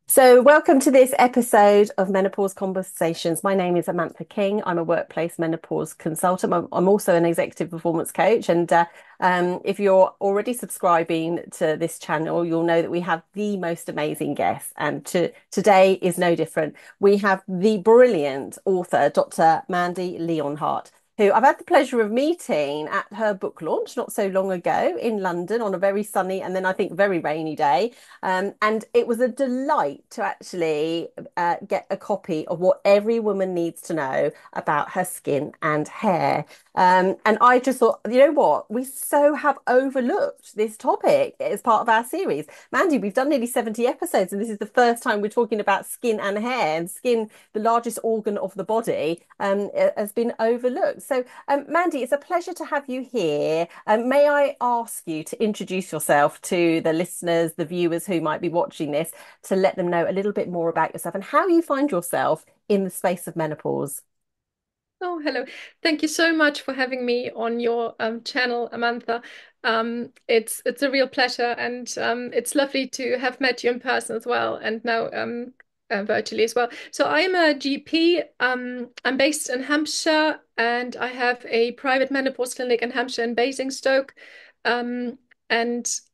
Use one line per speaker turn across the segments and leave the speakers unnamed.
So, welcome to this episode of Menopause Conversations. My name is Amantha King. I'm a workplace menopause consultant. I'm also an executive performance coach. And if you're already subscribing to this channel, you'll know that we have the most amazing guests. And today is no different. We have the brilliant author, Dr. Mandy Leonhardt, who I've had the pleasure of meeting at her book launch not so long ago in London on a very sunny and then I think very rainy day. And it was a delight to actually get a copy of what every woman needs to know about her skin and hair. And I just thought, you know what? We so have overlooked this topic as part of our series. Mandy, we've done nearly 70 episodes, and this is the first time we're talking about skin and hair. And skin, the largest organ of the body, has been overlooked. So, Mandy, it's a pleasure to have you here. May I ask you to introduce yourself to the listeners, the viewers who might be watching this, to let them know a little bit more about yourself and how you find yourself in the space of menopause?
Oh, hello. Thank you so much for having me on your channel, Amantha. It's a real pleasure, and it's lovely to have met you in person as well, and now virtually as well. So I'm a GP. I'm based in Hampshire, and I have a private menopause clinic in Hampshire and Basingstoke. And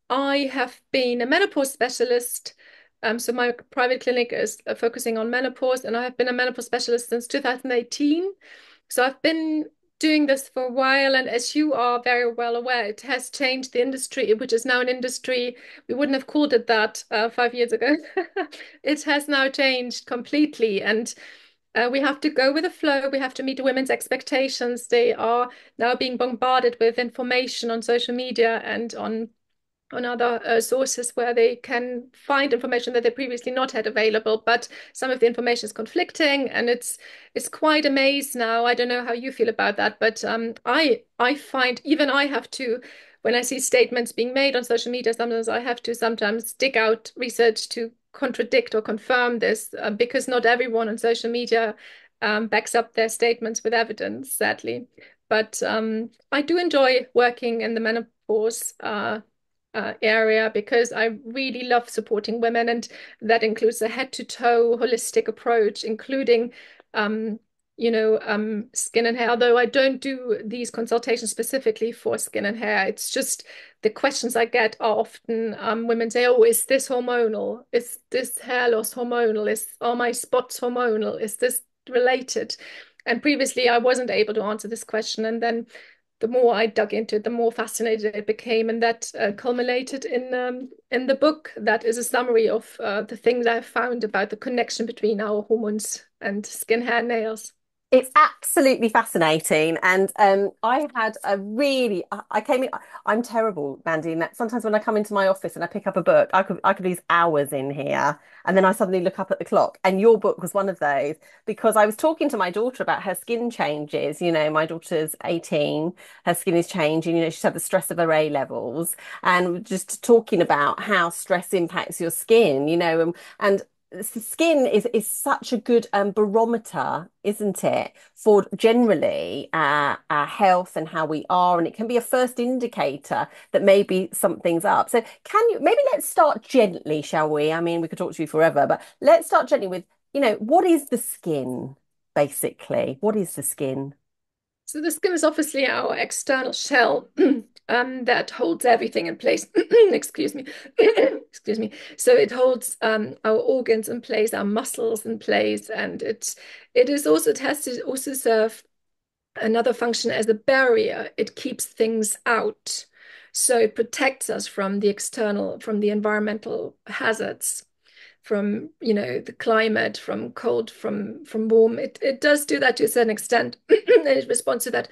I have been a menopause specialist. So my private clinic is focusing on menopause, and I have been a menopause specialist since 2018. So I've been doing this for a while, and as you are very well aware, it has changed the industry, which is now an industry we wouldn't have called it that 5 years ago. It has now changed completely, and we have to go with the flow. We have to meet the women's expectations. They are now being bombarded with information on social media and on other sources where they can find information that they previously not had available, but some of the information is conflicting, and it's quite a maze now. I don't know how you feel about that, but I find even I have to, when I see statements being made on social media, sometimes I have to sometimes dig out research to contradict or confirm this, because not everyone on social media backs up their statements with evidence, sadly. But I do enjoy working in the menopause area because I really love supporting women, and that includes a head to toe holistic approach, including skin and hair. Although I don't do these consultations specifically for skin and hair, it's just the questions I get are often women say, "Oh, is this hormonal? Is this hair loss hormonal? Are my spots hormonal? Is this related?" And previously, I wasn't able to answer this question, and then the more I dug into it, the more fascinated it became, and that culminated in the book. That is a summary of the things I've found about the connection between our hormones and skin, hair, nails.
It's absolutely fascinating. And I had a really, I came in, I'm terrible, Mandy, in that sometimes when I come into my office and I pick up a book, I could lose hours in here. And then I suddenly look up at the clock. And your book was one of those because I was talking to my daughter about her skin changes. You know, my daughter's 18, her skin is changing. You know, she's had the stress of her A levels and just talking about how stress impacts your skin, and the skin is such a good barometer, isn't it, for generally our health and how we are, and it can be a first indicator that maybe something's up. So, can you maybe let's start gently, shall we? I mean, we could talk to you forever, but let's start gently with, what is the skin, basically? What is the skin?
So the skin is obviously our external shell that holds everything in place. Excuse me. Excuse me. So it holds our organs in place, our muscles in place, and it has to also serve another function as a barrier. It keeps things out. So it protects us from from the environmental hazards, from, the climate, from cold, from warm. It does do that to a certain extent, and it responds to that.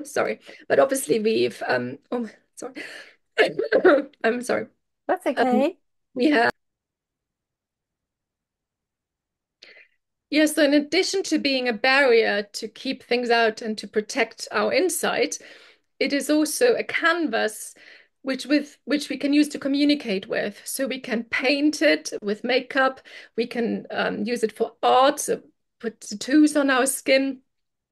Sorry. But obviously we've oh sorry. I'm sorry.
That's
Um,
okay.
we have Yes, so in addition to being a barrier to keep things out and to protect our inside, it is also a canvas which we can use to communicate with. So we can paint it with makeup, we can use it for art, so put tattoos on our skin.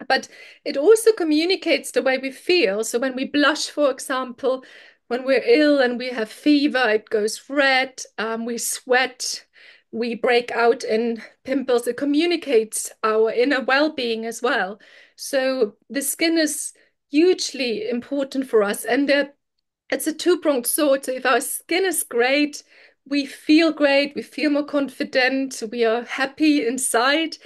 But it also communicates the way we feel. So when we blush, for example, when we're ill and we have fever, it goes red, we sweat, we break out in pimples, it communicates our inner well-being as well. So the skin is hugely important for us, and it's a two-pronged sword. So if our skin is great, we feel more confident, we are happy inside.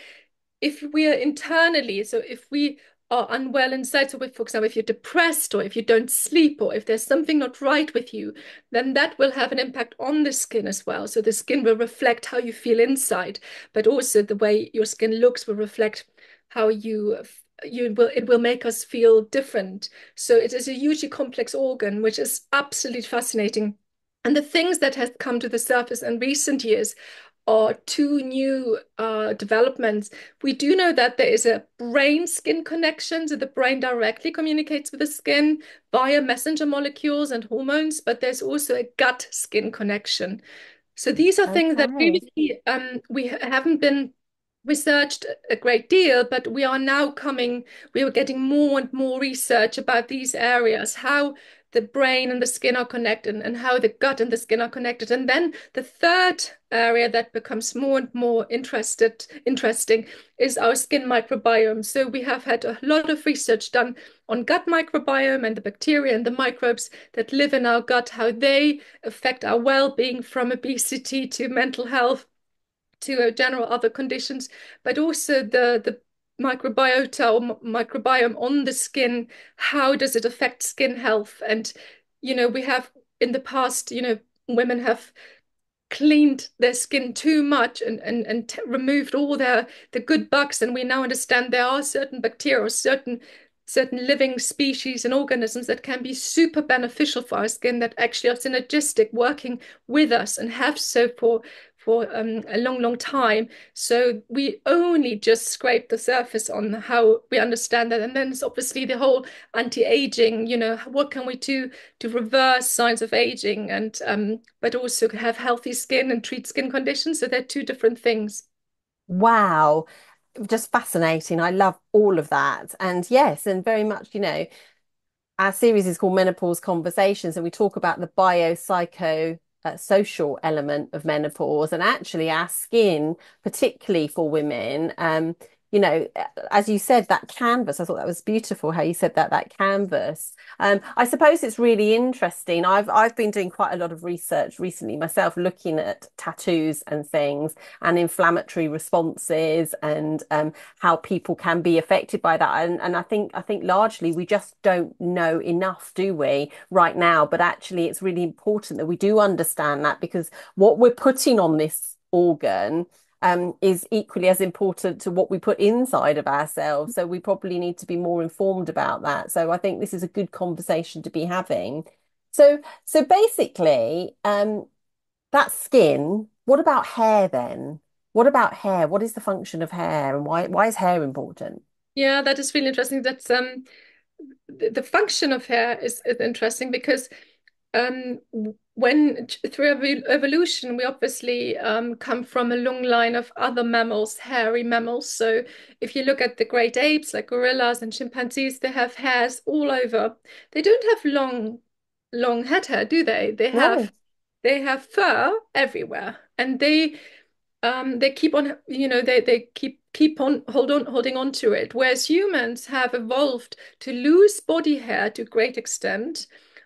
If we are internally, so if we are unwell inside, so if, for example, if you're depressed or if you don't sleep or if there's something not right with you, then that will have an impact on the skin as well. So the skin will reflect how you feel inside, but also the way your skin looks will reflect how it will make us feel different. So it is a hugely complex organ, which is absolutely fascinating. And the things that has come to the surface in recent years are two new developments. We do know that there is a brain-skin connection, so the brain directly communicates with the skin via messenger molecules and hormones, but there's also a gut-skin connection. So these are things that
Okay.
really we haven't been researched a great deal, but we are getting more and more research about these areas, how the brain and the skin are connected and how the gut and the skin are connected. And then the third area that becomes more and more interesting is our skin microbiome. So we have had a lot of research done on gut microbiome and the bacteria and the microbes that live in our gut, how they affect our well-being from obesity to mental health to general other conditions, but also the microbiota or microbiome on the skin. How does it affect skin health? And we have in the past, women have cleaned their skin too much and removed all the good bugs, and we now understand there are certain bacteria or certain living species and organisms that can be super beneficial for our skin, that actually are synergistic, working with us and have so for a long time. So we only just scrape the surface on how we understand that. And then it's obviously the whole anti-aging, what can we do to reverse signs of aging and but also have healthy skin and treat skin conditions. So they're two different things.
Wow. Just fascinating. I love all of that. And yes, and very much, our series is called Menopause Conversations, and we talk about the biopsycho social element of menopause and actually our skin, particularly for women. As you said, that canvas, I thought that was beautiful how you said that canvas. I suppose it's really interesting. I've been doing quite a lot of research recently myself, looking at tattoos and things and inflammatory responses and how people can be affected by that. And I think largely we just don't know enough, do we, right now? But actually, it's really important that we do understand that, because what we're putting on this organ is equally as important to what we put inside of ourselves. So we probably need to be more informed about that. So I think this is a good conversation to be having. So basically, that skin. What about hair then? What about hair? What is the function of hair, and why is hair important?
Yeah, that is really interesting. That's the function of hair is interesting because when through evolution we obviously come from a long line of other mammals, hairy mammals. So if you look at the great apes like gorillas and chimpanzees, they have hairs all over. They don't have long head hair, do they?
No.
They have fur everywhere, and they keep on, they keep on holding on to it. Whereas humans have evolved to lose body hair to a great extent,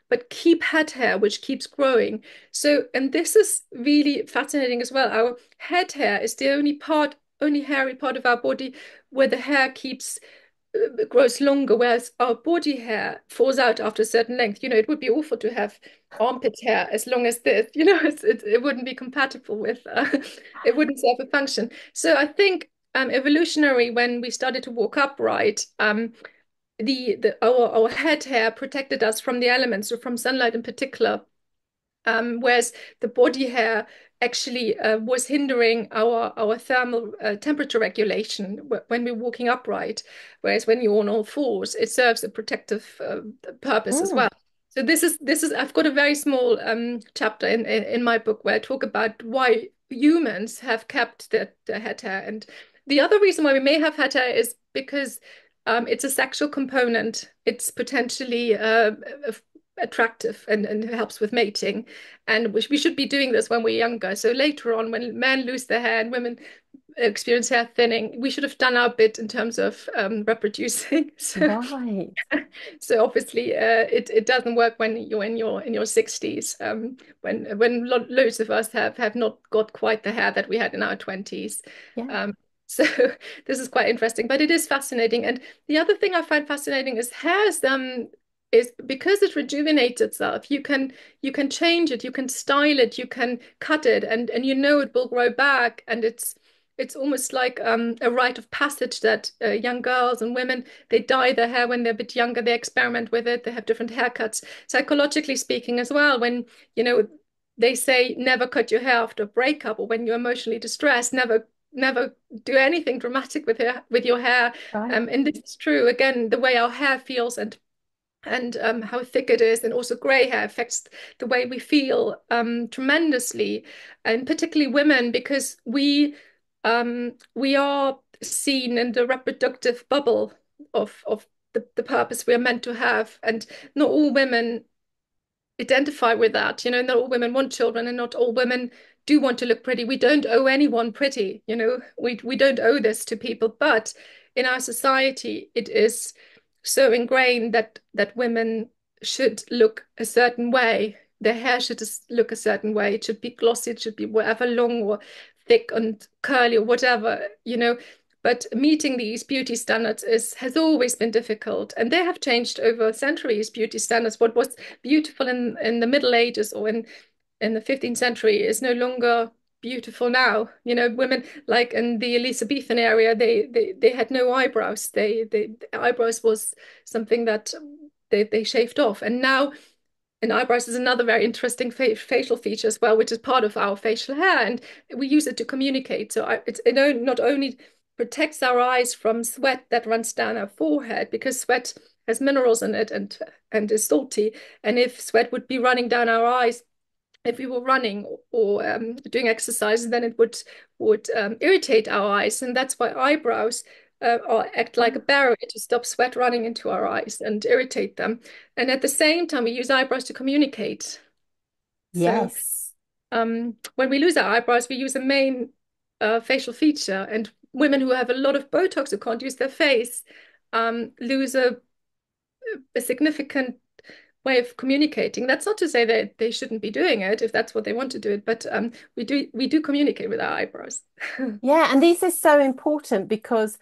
but keep head hair, which keeps growing. So, and this is really fascinating as well. Our head hair is the only hairy part of our body where the hair keeps grows longer, whereas our body hair falls out after a certain length. It would be awful to have armpit hair as long as this. It wouldn't be compatible with, it wouldn't serve a function. So I think evolutionary, when we started to walk upright, our head hair protected us from the elements, so from sunlight in particular. Whereas the body hair actually was hindering our thermal temperature regulation when we're walking upright. Whereas when you're on all fours, it serves a protective purpose as
Mm.
well. So this is I've got a very small chapter in my book where I talk about why humans have kept the head hair. And the other reason why we may have head hair is because it's a sexual component. It's potentially attractive and helps with mating. And we should be doing this when we're younger. So later on, when men lose their hair and women experience hair thinning, we should have done our bit in terms of reproducing. So
Right.
so obviously, it doesn't work when you're in your 60s. When loads of us have not got quite the hair that we had in our 20s.
Yeah.
So this is quite interesting, but it is fascinating. And the other thing I find fascinating is hair is because it rejuvenates itself. You can change it, you can style it, you can cut it, and you know it will grow back. And it's almost like a rite of passage that young girls and women, they dye their hair when they're a bit younger, they experiment with it, they have different haircuts. Psychologically speaking as well, when, they say never cut your hair after a breakup or when you're emotionally distressed, never do anything dramatic with your hair.
Right.
And this is true. Again, the way our hair feels and how thick it is, and also gray hair affects the way we feel tremendously, and particularly women, because we are seen in the reproductive bubble of the purpose we are meant to have, and not all women identify with that. Not all women want children, and not all women do want to look pretty. We don't owe anyone pretty. We don't owe this to people, but in our society, it is so ingrained that women should look a certain way. Their hair should look a certain way. It should be glossy. It should be whatever long or thick and curly or whatever. But meeting these beauty standards has always been difficult, and they have changed over centuries. Beauty standards, what was beautiful in the Middle Ages or in the 15th century, is no longer beautiful now. Women like in the Elizabethan area, they had no eyebrows. Eyebrows was something that they shaved off, and now. And eyebrows is another very interesting facial feature as well, which is part of our facial hair, and we use it to communicate. So it not only protects our eyes from sweat that runs down our forehead, because sweat has minerals in it and is salty. And if sweat would be running down our eyes, if we were running or doing exercise, then it would irritate our eyes, and that's why eyebrows or act like a barrier to stop sweat running into our eyes and irritate them. And at the same time, we use eyebrows to communicate. So
Yes.
when we lose our eyebrows, we use a main facial feature, and women who have a lot of Botox who can't use their face lose a significant way of communicating. That's not to say that they shouldn't be doing it if that's what they want to do it, but we do communicate with our eyebrows.
Yeah, and this is so important because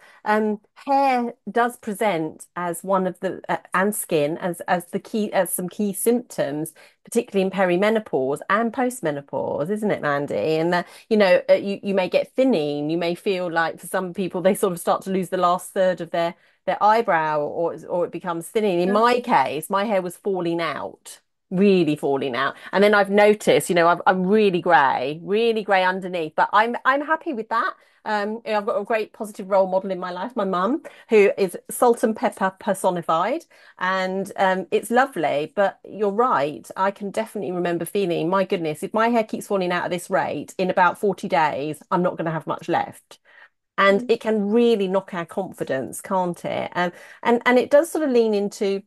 hair does present as one of the and skin as the key as some key symptoms, particularly in perimenopause and postmenopause, isn't it, Mandy? And that you may get thinning, you may feel like for some people they sort of start to lose the last third of their eyebrow, or it becomes thinning. In
Yeah.
my case, my hair was falling out. Really falling out, and then I've noticed, I'm really grey underneath, but I'm happy with that. I've got a great positive role model in my life, my mum, who is salt and pepper personified, and it's lovely. But you're right, I can definitely remember feeling, my goodness, if my hair keeps falling out at this rate, in about 40 days, I'm not going to have much left. And
Mm.
it can really knock our confidence, can't it? And it does sort of lean into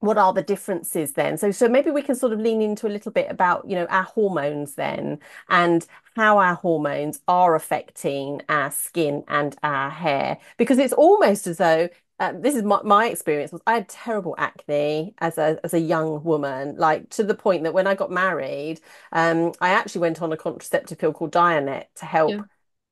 what are the differences then? So maybe we can sort of lean into a little bit about, our hormones then, and how our hormones are affecting our skin and our hair. Because it's almost as though this is my experience was I had terrible acne as a young woman, like to the point that when I got married, I actually went on a contraceptive pill called Dianet to
Yeah.
help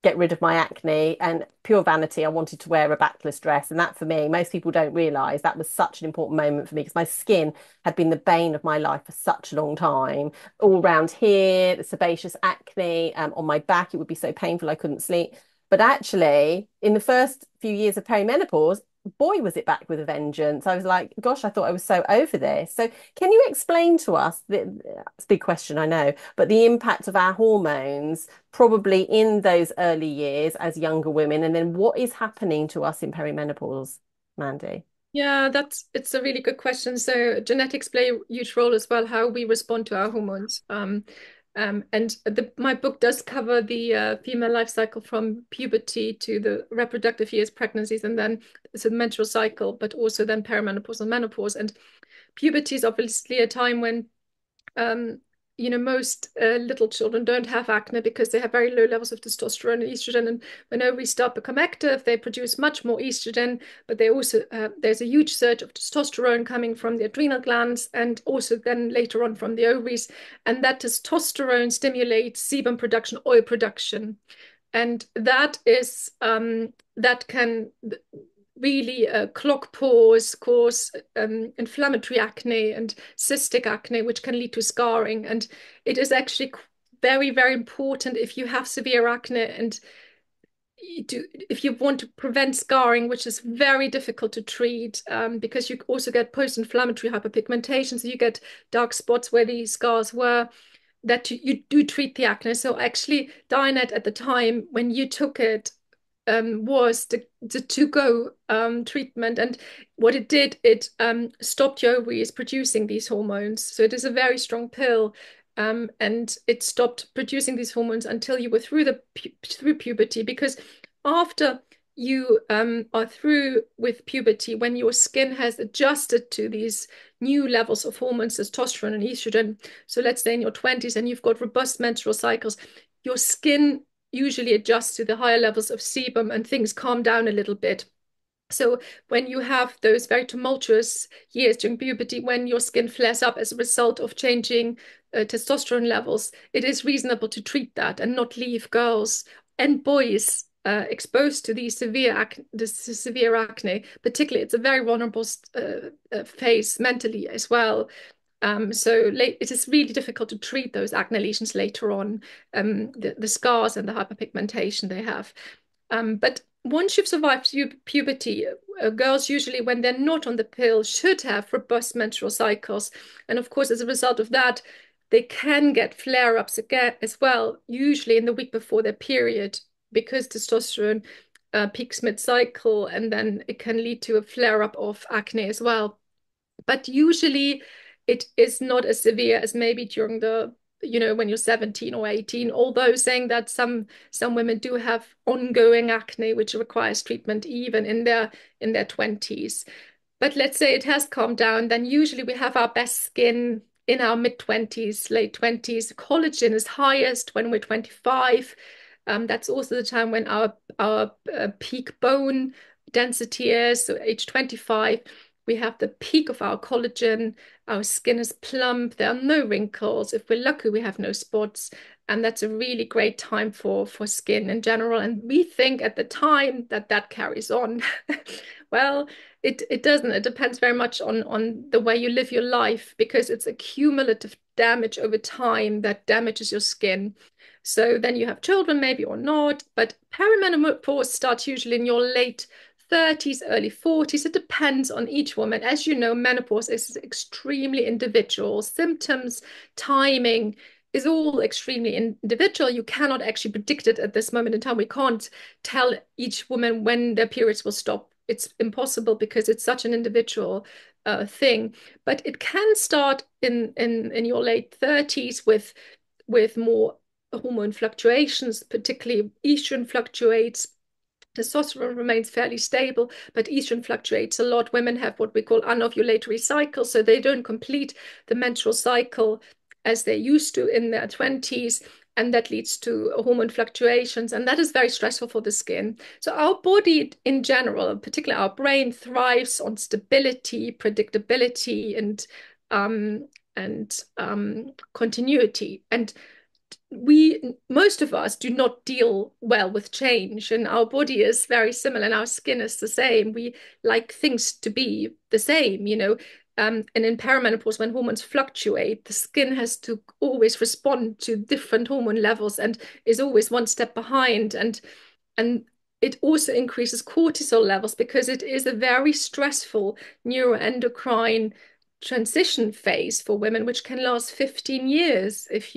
get rid of my acne, and pure vanity, I wanted to wear a backless dress. And that for me, most people don't realize that was such an important moment for me because my skin had been the bane of my life for such a long time. All around here, the sebaceous acne, on my back, it would be so painful I couldn't sleep. But actually, in the first few years of perimenopause, boy, was it back with a vengeance. I was like, gosh, I thought I was so over this. So, can you explain to us, it's a big question, I know, but the impact of our hormones probably in those early years as younger women, and then what is happening to us in perimenopause, Mandy?
Yeah, it's a really good question. So genetics play a huge role as well, how we respond to our hormones. And my book does cover the female life cycle from puberty to the reproductive years, pregnancies, and then it's a menstrual cycle, but also then perimenopause and menopause. And puberty is obviously a time when um, most little children don't have acne because they have very low levels of testosterone and estrogen. And when ovaries start to become active, they produce much more estrogen, but they also there's a huge surge of testosterone coming from the adrenal glands and also then later on from the ovaries. And that testosterone stimulates sebum production, oil production. And that is that can really clog pores, cause inflammatory acne and cystic acne, which can lead to scarring. And it is actually very, very important if you have severe acne and if you want to prevent scarring, which is very difficult to treat because you also get post-inflammatory hyperpigmentation, so you get dark spots where these scars were, that you do treat the acne. So actually, Dianet at the time when you took it was the to-go treatment. And what it did, it stopped your ovaries producing these hormones. So it is a very strong pill. And it stopped producing these hormones until you were through puberty. Because after you are through with puberty, when your skin has adjusted to these new levels of hormones, testosterone and estrogen. So let's say in your 20s and you've got robust menstrual cycles, your skin usually adjusts to the higher levels of sebum and things calm down a little bit. So when you have those very tumultuous years during puberty, when your skin flares up as a result of changing testosterone levels, it is reasonable to treat that and not leave girls and boys exposed to these severe acne. Particularly, it's a very vulnerable phase mentally as well. So it is really difficult to treat those acne lesions later on, the scars and the hyperpigmentation they have. But once you've survived puberty, girls usually, when they're not on the pill, should have robust menstrual cycles. And of course, as a result of that, they can get flare-ups again as well, usually in the week before their period, because testosterone peaks mid-cycle, and then it can lead to a flare-up of acne as well. But usually it is not as severe as maybe during when you're 17 or 18, although saying that some women do have ongoing acne which requires treatment even in their 20s. But let's say it has calmed down, then usually we have our best skin in our mid 20s, late 20s. Collagen is highest when we're 25. That's also the time when our peak bone density is. So age 25, we have the peak of our collagen. Our skin is plump. There are no wrinkles. If we're lucky, we have no spots. And that's a really great time for skin in general. And we think at the time that carries on. Well, it doesn't. It depends very much on the way you live your life because it's a cumulative damage over time that damages your skin. So then you have children, maybe or not, but perimenopause starts usually in your late 30s, early 40s. It depends on each woman. As you know, menopause is extremely individual. Symptoms, timing is all extremely individual. You cannot actually predict it at this moment in time. We can't tell each woman when their periods will stop. It's impossible because it's such an individual thing. But it can start in your late 30s with more hormone fluctuations, particularly estrogen fluctuates. Testosterone remains fairly stable, but estrogen fluctuates a lot. Women have what we call anovulatory cycles, so they don't complete the menstrual cycle as they used to in their 20s. And that leads to hormone fluctuations, and that is very stressful for the skin. So our body in general, particularly our brain, thrives on stability, predictability, and continuity. And most of us do not deal well with change, and our body is very similar and our skin is the same. We like things to be the same. And in perimenopause, when hormones fluctuate, the skin has to always respond to different hormone levels and is always one step behind. And it also increases cortisol levels because it is a very stressful neuroendocrine transition phase for women, which can last 15 years if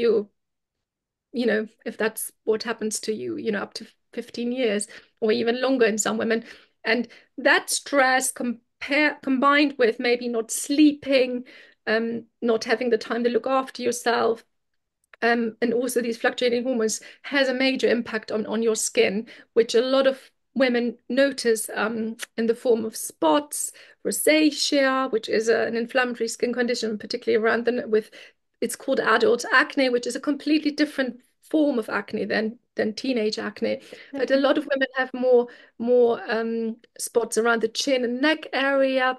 that's what happens to you, up to 15 years or even longer in some women. And that stress combined with maybe not sleeping, not having the time to look after yourself, and also these fluctuating hormones has a major impact on your skin, which a lot of women notice in the form of spots, rosacea, which is an inflammatory skin condition, particularly around it's called adult acne, which is a completely different form of acne than teenage acne. But a
Okay.
lot of women have more spots around the chin and neck area,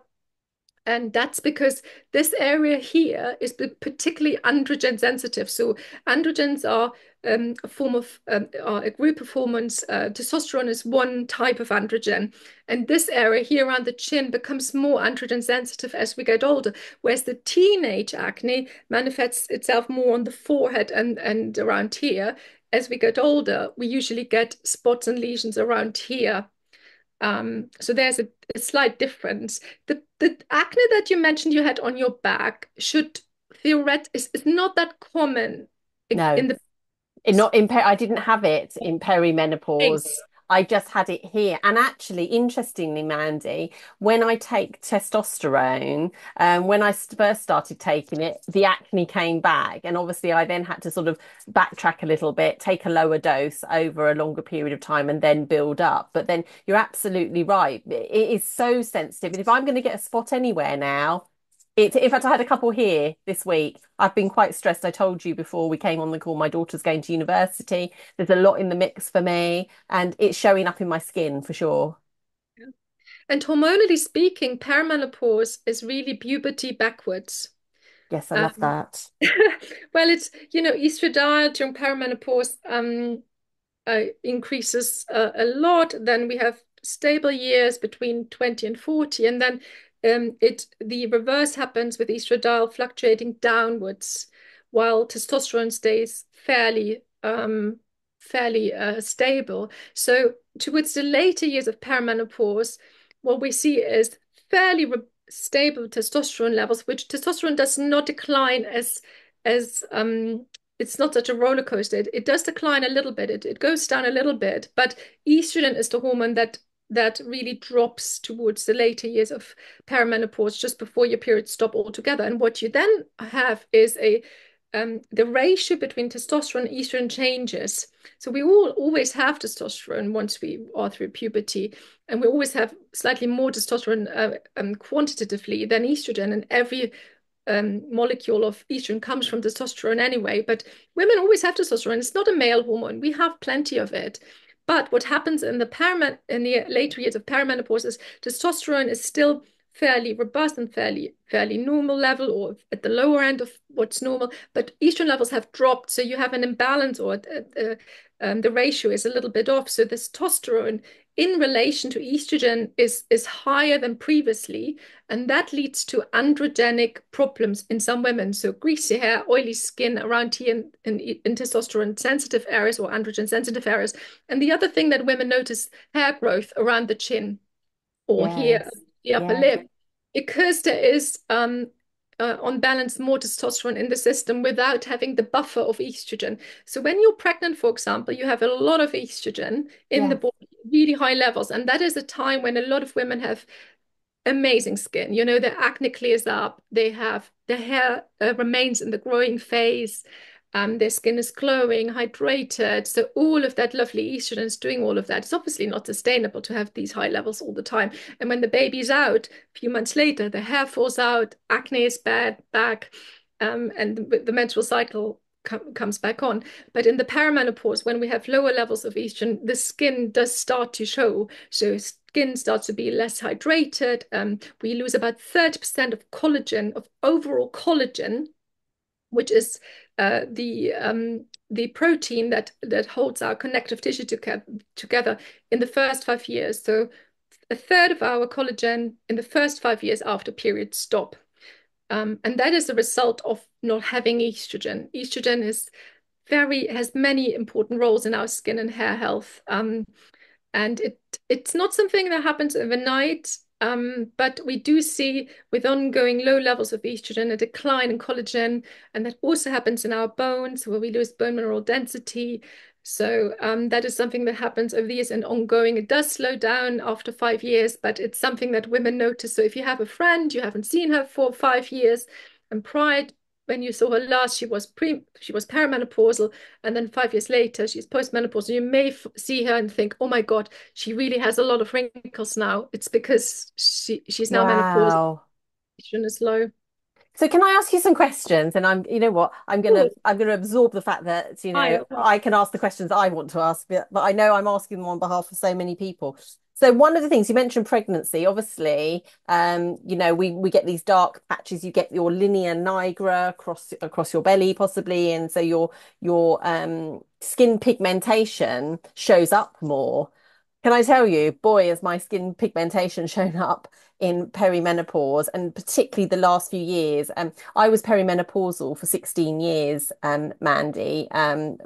and that's because this area here is particularly androgen sensitive. So androgens are a form of are a group of hormones. Testosterone is one type of androgen, and this area here around the chin becomes more androgen sensitive as we get older. Whereas the teenage acne manifests itself more on the forehead and around here. As we get older, we usually get spots and lesions around here. So there's a slight difference. The acne that you mentioned you had on your back should is not that common
No.
in the
Not in I didn't have it in
spring.
perimenopause. I just had it here. And actually, interestingly, Mandy, when I take testosterone, when I first started taking it, the acne came back. And obviously, I then had to sort of backtrack a little bit, take a lower dose over a longer period of time, and then build up. But then you're absolutely right. It is so sensitive. And if I'm going to get a spot anywhere now, in fact, I had a couple here this week. I've been quite stressed. I told you before we came on the call, my daughter's going to university. There's a lot in the mix for me, and it's showing up in my skin for sure.
And hormonally speaking, perimenopause is really puberty backwards.
Yes, I love
Um,
that.
well, it's, estradiol during perimenopause increases a lot. Then we have stable years between 20 and 40, and then the reverse happens with estradiol fluctuating downwards, while testosterone stays fairly stable. So towards the later years of perimenopause, what we see is fairly stable testosterone levels, which testosterone does not decline as it's not such a roller coaster. It does decline a little bit. It goes down a little bit, but estrogen is the hormone that really drops towards the later years of perimenopause, just before your periods stop altogether. And what you then have is the ratio between testosterone and estrogen changes. So we all always have testosterone once we are through puberty, and we always have slightly more testosterone quantitatively than estrogen, and every molecule of estrogen comes from testosterone anyway. But women always have testosterone. It's not a male hormone. We have plenty of it. But what happens in the later years of perimenopause is testosterone is still fairly robust and fairly normal level, or at the lower end of what's normal. But estrogen levels have dropped, so you have an imbalance, or the ratio is a little bit off. So the testosterone in relation to estrogen is higher than previously, and that leads to androgenic problems in some women. So greasy hair, oily skin around here in testosterone sensitive areas or androgen sensitive areas. And the other thing that women notice, hair growth around the chin or here,
Yes.
the upper
Yeah.
lip, because there is on balance more testosterone in the system without having the buffer of estrogen. So when you're pregnant, for example, you have a lot of estrogen in the
Yes.
body, really high levels, and that is a time when a lot of women have amazing skin. Their acne clears up. They have their hair remains in the growing phase. Their skin is glowing, hydrated. So all of that lovely estrogen is doing all of that. It's obviously not sustainable to have these high levels all the time. And when the baby's out, a few months later, the hair falls out, acne is back, and the menstrual cycle comes back on. But in the perimenopause, when we have lower levels of estrogen, the skin does start to show. So skin starts to be less hydrated. We lose about 30% of collagen, of overall collagen, which is the protein that holds our connective tissue together in the first 5 years. So a third of our collagen in the first 5 years after period stop. And that is a result of not having estrogen. Estrogen has many important roles in our skin and hair health. And it's not something that happens overnight, but we do see with ongoing low levels of estrogen a decline in collagen, and that also happens in our bones where we lose bone mineral density. So that is something that happens over the years and ongoing. It does slow down after 5 years, but it's something that women notice. So if you have a friend, you haven't seen her for 5 years, and prior when you saw her last, she was perimenopausal, and then 5 years later, she's postmenopausal. You may see her and think, "Oh my God, she really has a lot of wrinkles now." It's because she's now menopausal.
Wow.
Estrogen is low.
So can I ask you some questions? And you know what,
Cool.
I'm gonna absorb the fact that,
Fire away.
I can ask the questions I want to ask, but I know I'm asking them on behalf of so many people. So one of the things you mentioned pregnancy, obviously, we get these dark patches. You get your linear nigra across your belly, possibly, and so your skin pigmentation shows up more. Can I tell you, boy, has my skin pigmentation shown up in perimenopause, and particularly the last few years. I was perimenopausal for 16 years, Mandy,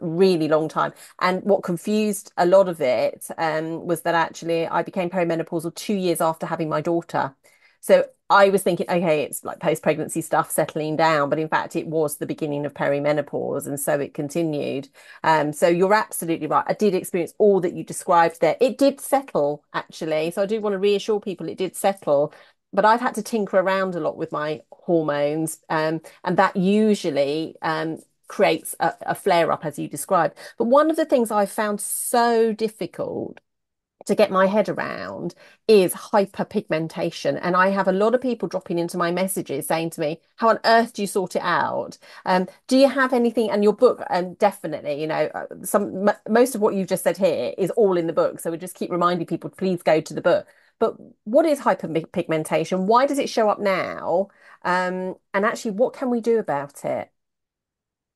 really long time. And what confused a lot of it was that actually I became perimenopausal 2 years after having my daughter. So I was thinking, okay, it's like post-pregnancy stuff settling down, but in fact, it was the beginning of perimenopause, and so it continued. So you're absolutely right. I did experience all that you described there. It did settle, actually. So I do want to reassure people it did settle. But I've had to tinker around a lot with my hormones, and that usually creates a flare up, as you described. But one of the things I found so difficult to get my head around is hyperpigmentation. And I have a lot of people dropping into my messages saying to me, how on earth do you sort it out? Do you have anything? And your book, definitely, most of what you've just said here is all in the book. So we just keep reminding people, please go to the book. But what is hyperpigmentation? Why does it show up now? And actually, what can we do about it?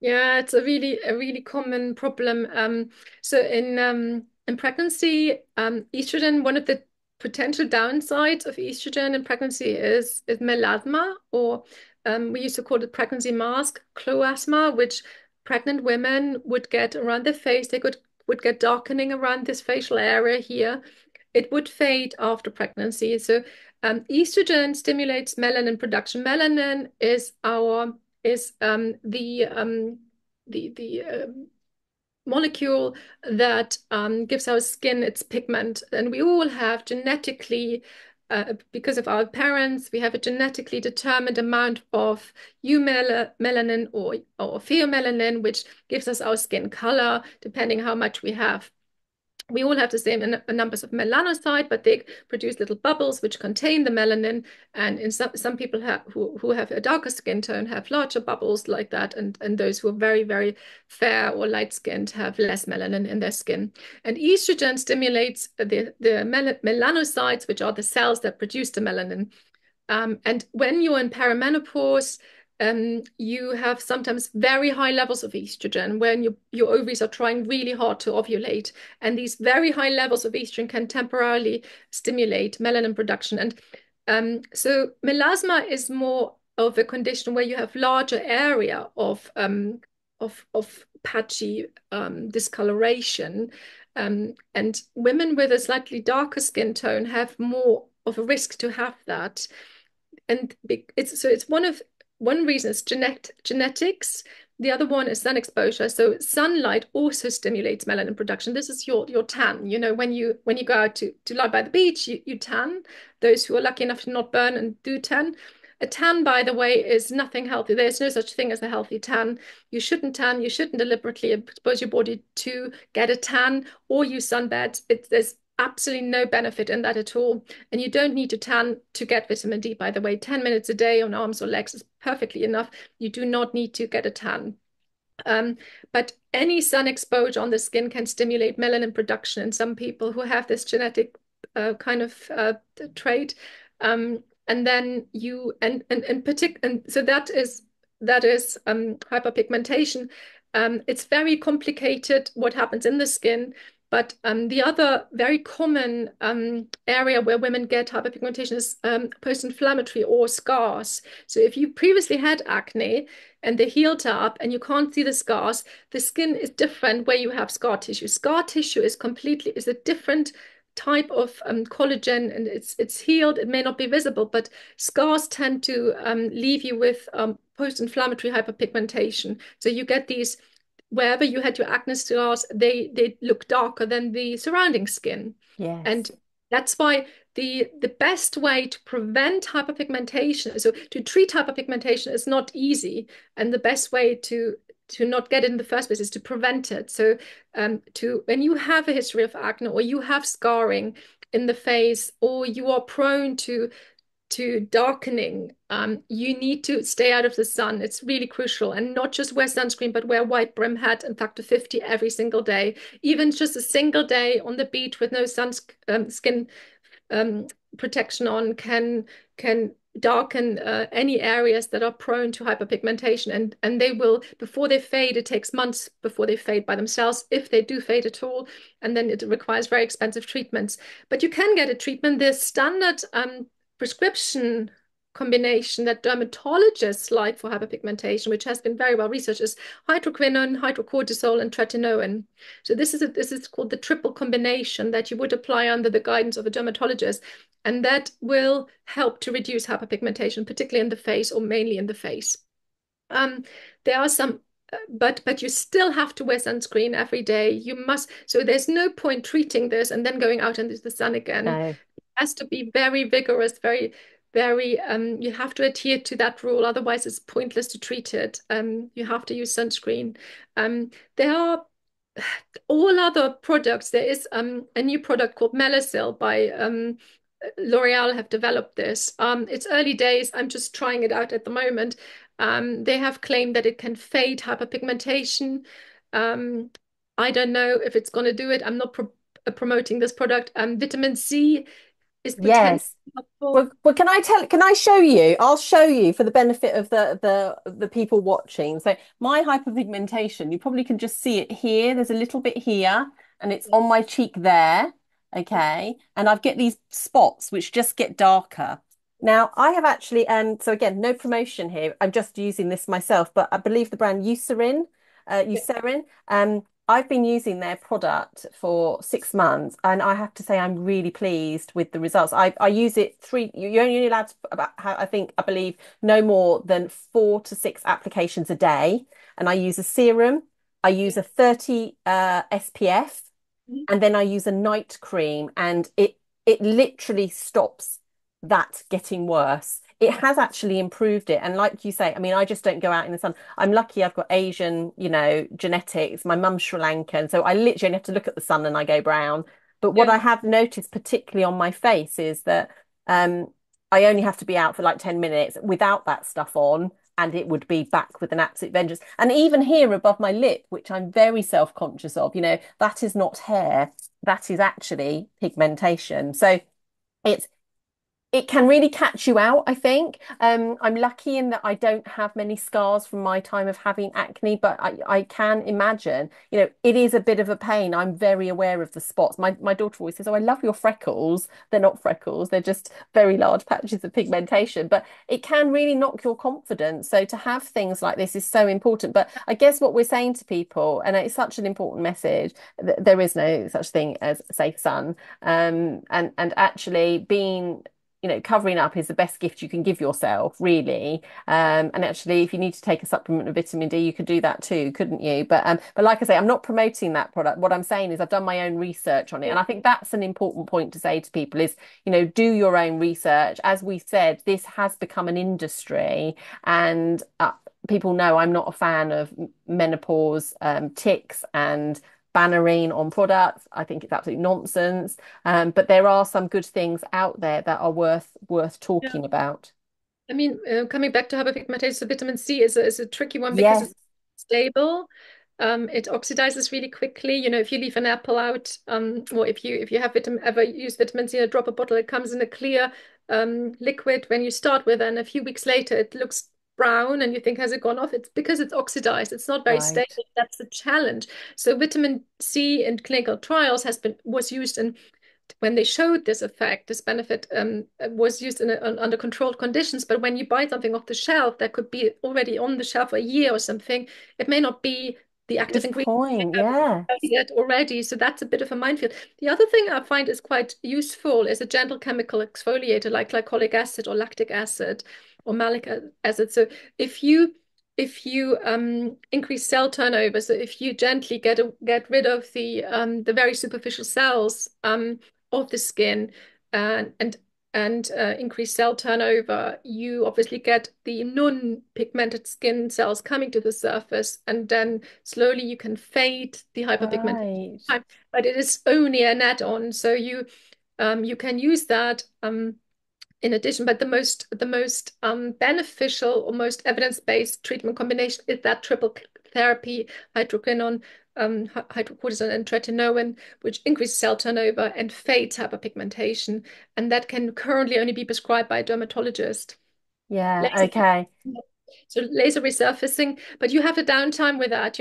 Yeah, it's a really common problem. So in pregnancy, estrogen, one of the potential downsides of estrogen in pregnancy is melasma, or we used to call it pregnancy mask, chloasma, which pregnant women would get around their face. They could would get darkening around this facial area here. It would fade after pregnancy. So estrogen stimulates melanin production. Melanin is our is the molecule that gives our skin its pigment, and we all have genetically. Because of our parents, we have a genetically determined amount of eumelanin or pheomelanin, which gives us our skin color, depending how much we have. We all have the same numbers of melanocyte, but they produce little bubbles which contain the melanin. And in some people who have a darker skin tone have larger bubbles like that, and those who are very, very fair or light skinned have less melanin in their skin. And estrogen stimulates the melanocytes, which are the cells that produce the melanin. And when you're in perimenopause, you have sometimes very high levels of estrogen when your ovaries are trying really hard to ovulate. And these very high levels of estrogen can temporarily stimulate melanin production. And so melasma is more of a condition where you have larger area of patchy discoloration. And women with a slightly darker skin tone have more of a risk to have that. And it's one reason is genetics. The other one is sun exposure. So sunlight also stimulates melanin production. This is your tan. You know, when you go out to lie by the beach, you tan. Those who are lucky enough to not burn and do tan. A tan, by the way, is nothing healthy. There's no such thing as a healthy tan. You shouldn't tan. You shouldn't deliberately expose your body to get a tan or use sunbeds. There's absolutely no benefit in that at all. And you don't need to tan to get vitamin D, by the way. 10 minutes a day on arms or legs is perfectly enough. You do not need to get a tan. Um, but any sun exposure on the skin can stimulate melanin production in some people who have this genetic kind of trait. And then you and so that is hyperpigmentation. It's very complicated what happens in the skin. But the other very common area where women get hyperpigmentation is post-inflammatory or scars. So if you previously had acne and they healed up and you can't see the scars, the skin is different where you have scar tissue. Scar tissue is a different type of collagen, and it's healed. It may not be visible, but scars tend to leave you with post-inflammatory hyperpigmentation. So you get these wherever you had your acne scars, they look darker than the surrounding skin. And
Yes.
That's why the best way to prevent hyperpigmentation, so to treat hyperpigmentation is not easy, and the best way to not get it in the first place is to prevent it. So to when you have a history of acne or you have scarring in the face or you are prone to darkening, you need to stay out of the sun. It's really crucial. And not just wear sunscreen, but wear white brim hat and factor 50 every single day. Even just a single day on the beach with no skin um, protection on can darken any areas that are prone to hyperpigmentation. And they will, before they fade, it takes months before they fade by themselves, if they do fade at all. And then it requires very expensive treatments. But you can get a treatment. The standard prescription combination that dermatologists like for hyperpigmentation, which has been very well researched, is hydroquinone, hydrocortisol, and tretinoin. So this is called the triple combination that you would apply under the guidance of a dermatologist, and that will help to reduce hyperpigmentation, particularly in the face or mainly in the face. Um, there are some, but you still have to wear sunscreen every day. You must. So there's no point treating this and then going out into the sun again.
No.
Has to be very vigorous, very, you have to adhere to that rule. Otherwise, it's pointless to treat it. You have to use sunscreen. There are all other products. There is a new product called Melasil by L'Oreal have developed this. It's early days. I'm just trying it out at the moment. They have claimed that it can fade hyperpigmentation. Um, I don't know if it's going to do it. I'm not promoting this product. Vitamin C is potentially
Yes.
helpful.
Well, can I show you? I'll show you for the benefit of the people watching. So my hyperpigmentation, you probably can just see it here. There's a little bit here, and it's on my cheek there. Okay. And I've get these spots which just get darker. Now I have actually, so again, no promotion here. I'm just using this myself, but I believe the brand Eucerin. I've been using their product for 6 months, and I have to say I'm really pleased with the results. I use it three. You're only allowed to, about how I believe no more than 4 to 6 applications a day, and I use a serum. I use a 30 SPF, and then I use a night cream, and it literally stops that getting worse. It has actually improved it. And like you say, I mean, I just don't go out in the sun. I'm lucky I've got Asian, genetics. My mum's Sri Lankan. So I literally have to look at the sun and I go brown. But what
Yeah.
I have noticed, particularly on my face, is that um, I only have to be out for like 10 minutes without that stuff on, and it would be back with an absolute vengeance. And even here above my lip, which I'm very self-conscious of, that is not hair. That is actually pigmentation. So it's it can really catch you out, I think. I'm lucky in that I don't have many scars from my time of having acne, but I can imagine, it is a bit of a pain. I'm very aware of the spots. My daughter always says, "Oh, I love your freckles." They're not freckles, they're just very large patches of pigmentation, but it can really knock your confidence. So to have things like this is so important. But I guess what we're saying to people, and it's such an important message, there is no such thing as safe sun. And actually being covering up is the best gift you can give yourself, really. And actually, if you need to take a supplement of vitamin D, you could do that too, couldn't you? But like I say, I'm not promoting that product. What I'm saying is I've done my own research on it, and I think that's an important point to say to people is, do your own research. As we said, this has become an industry, and people know I'm not a fan of menopause ticks and bannering on products. I think it's absolute nonsense. But there are some good things out there that are worth
Yeah.
talking about.
I mean, coming back to hyperpigmentation, so vitamin C is a tricky one because
Yes,
it's stable. It oxidizes really quickly. If you leave an apple out, or if you have ever use vitamin C in a dropper bottle, it comes in a clear liquid when you start with, and a few weeks later it looks brown, and you think, has it gone off? It's because it's oxidized. It's not very
right.
stable. That's the challenge. So vitamin C in clinical trials was used in when they showed this effect, this benefit was used under controlled conditions. But when you buy something off the shelf that could be already on the shelf a year or something, it may not be the active
Good
ingredient
point. Yeah.
yet already. So that's a bit of a minefield. The other thing I find is quite useful is a gentle chemical exfoliator like glycolic acid or lactic acid or malic acid. So if you increase cell turnover, so if you gently get rid of the very superficial cells, of the skin and increase cell turnover, you obviously get the non-pigmented skin cells coming to the surface, and then slowly you can fade the hyperpigmentation.
Right.
But it is only an add-on, so you can use that in addition. But the most beneficial or most evidence-based treatment combination is that triple therapy: hydroquinone, hydrocortisone, and tretinoin, which increases cell turnover and fades hyperpigmentation. And that can currently only be prescribed by a dermatologist.
Yeah.
Laser,
Okay.
so laser resurfacing, but you have a downtime with that.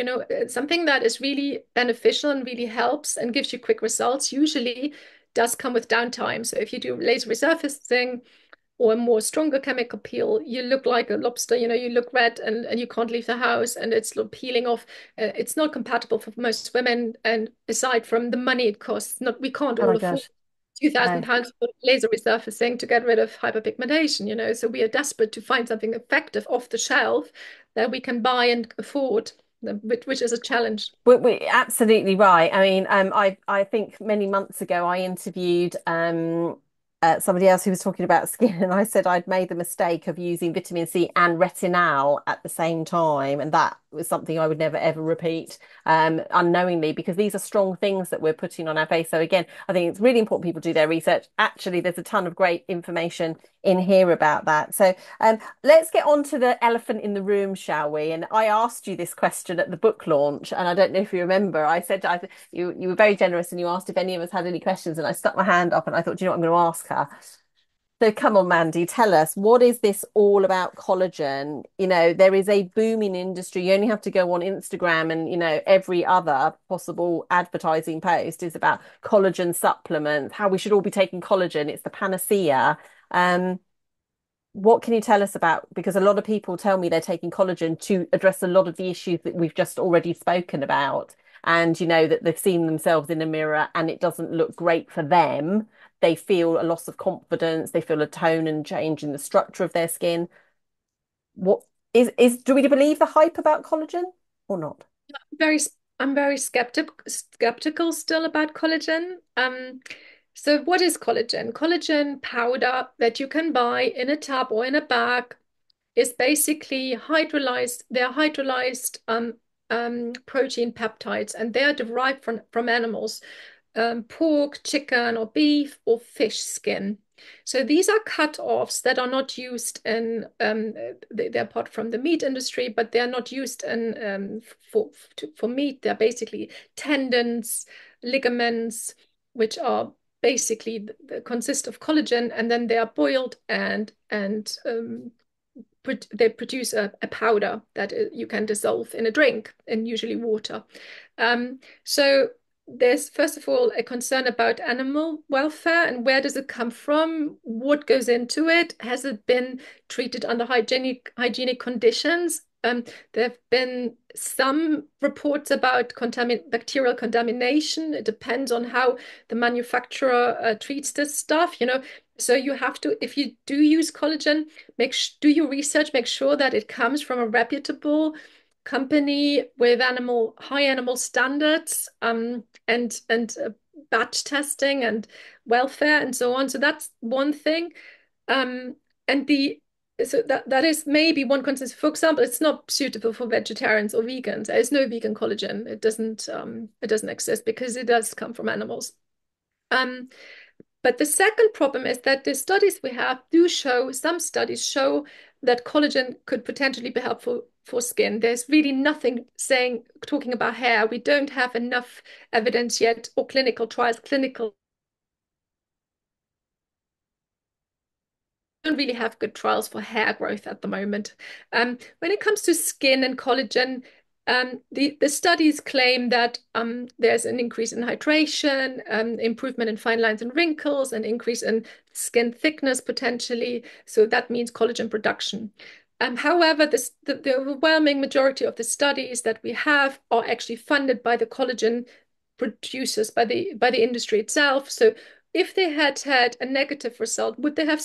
Something that is really beneficial and really helps and gives you quick results usually does come with downtime. So if you do laser resurfacing or a more stronger chemical peel, you look like a lobster, you look red and you can't leave the house and it's peeling off. It's not compatible for most women. And aside from the money it costs, not we can't
Oh
all
my
afford
gosh. No.
£2,000 for laser resurfacing to get rid of hyperpigmentation. So we are desperate to find something effective off the shelf that we can buy and afford, which is a challenge.
We're absolutely right. I mean, I think many months ago I interviewed somebody else who was talking about skin, and I said I'd made the mistake of using vitamin C and retinol at the same time, and that was something I would never ever repeat unknowingly, because these are strong things that we're putting on our face. So again, I think it's really important people do their research. Actually, there's a ton of great information in here about that. So let's get on to the elephant in the room, shall we? And I asked you this question at the book launch, and I don't know if you remember. I said you were very generous, and you asked if any of us had any questions, and I stuck my hand up, and I thought, do you know what, I'm going to ask her. So come on, Mandy, tell us, what is this all about collagen? There is a booming industry. You only have to go on Instagram, and every other possible advertising post is about collagen supplements, how we should all be taking collagen. It's the panacea. Um, what can you tell us about? Because a lot of people tell me they're taking collagen to address a lot of the issues that we've just already spoken about. And that they've seen themselves in a mirror and it doesn't look great for them. They feel a loss of confidence, they feel a tone and change in the structure of their skin. What do we believe the hype about collagen or not?
Very, I'm very skeptical still about collagen. So what is collagen? Collagen powder that you can buy in a tub or in a bag is basically hydrolyzed. They're hydrolyzed protein peptides, and they are derived from animals, pork, chicken, or beef, or fish skin. So these are cut-offs that are not used in, they're part from the meat industry, but they're not used in for meat. They're basically tendons, ligaments, which are basically consist of collagen, and then they are boiled and they produce a powder that you can dissolve in a drink, and usually water. So there's first of all a concern about animal welfare and where does it come from? What goes into it? Has it been treated under hygienic conditions? There have been some reports about bacterial contamination. It depends on how the manufacturer treats this stuff. So you have to, if you do use collagen, do your research, make sure that it comes from a reputable company with high animal standards, and batch testing and welfare and so on. So that's one thing. Um, and the so that is maybe one concern. For example, it's not suitable for vegetarians or vegans. There is no vegan collagen. It doesn't exist because it does come from animals. Um, but the second problem is that the studies we have some studies show that collagen could potentially be helpful for skin. There's really nothing talking about hair. We don't have enough evidence yet, or clinical trials, don't really have good trials for hair growth at the moment. When it comes to skin and collagen, the studies claim that there's an increase in hydration, improvement in fine lines and wrinkles, an increase in skin thickness potentially. So that means collagen production. However, the overwhelming majority of the studies that we have are actually funded by the collagen producers, by the industry itself. So if they had had a negative result, would they have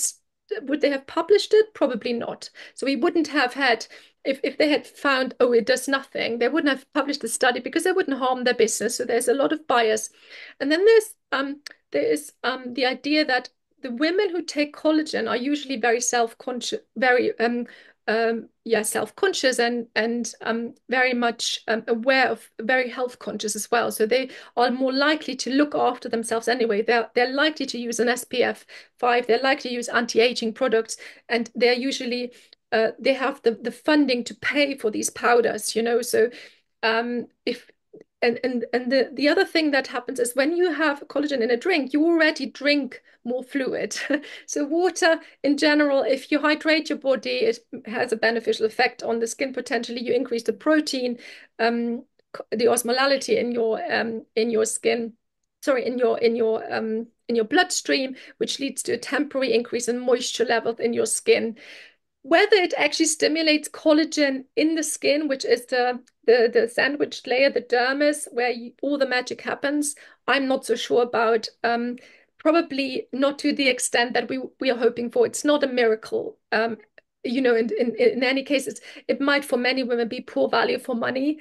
published it? Probably not. So we wouldn't have had, if they had found, oh, it does nothing, they wouldn't have published the study because they wouldn't harm their business. So there's a lot of bias. And then there's there is the idea that the women who take collagen are usually very self-conscious, very yeah, self-conscious and very much aware of, very health conscious as well. So they are more likely to look after themselves anyway. They're likely to use an SPF 5. They're likely to use anti-aging products, and they're usually they have the funding to pay for these powders. So if and the other thing that happens is when you have collagen in a drink, you already drink more fluid. So water in general, if you hydrate your body, it has a beneficial effect on the skin. Potentially, you increase the protein, the osmolality in your skin, sorry, in your bloodstream, which leads to a temporary increase in moisture levels in your skin. Whether it actually stimulates collagen in the skin, which is the sandwiched layer, the dermis, where all the magic happens, I'm not so sure about. Probably not to the extent that we are hoping for. It's not a miracle. In any case, it might for many women be poor value for money.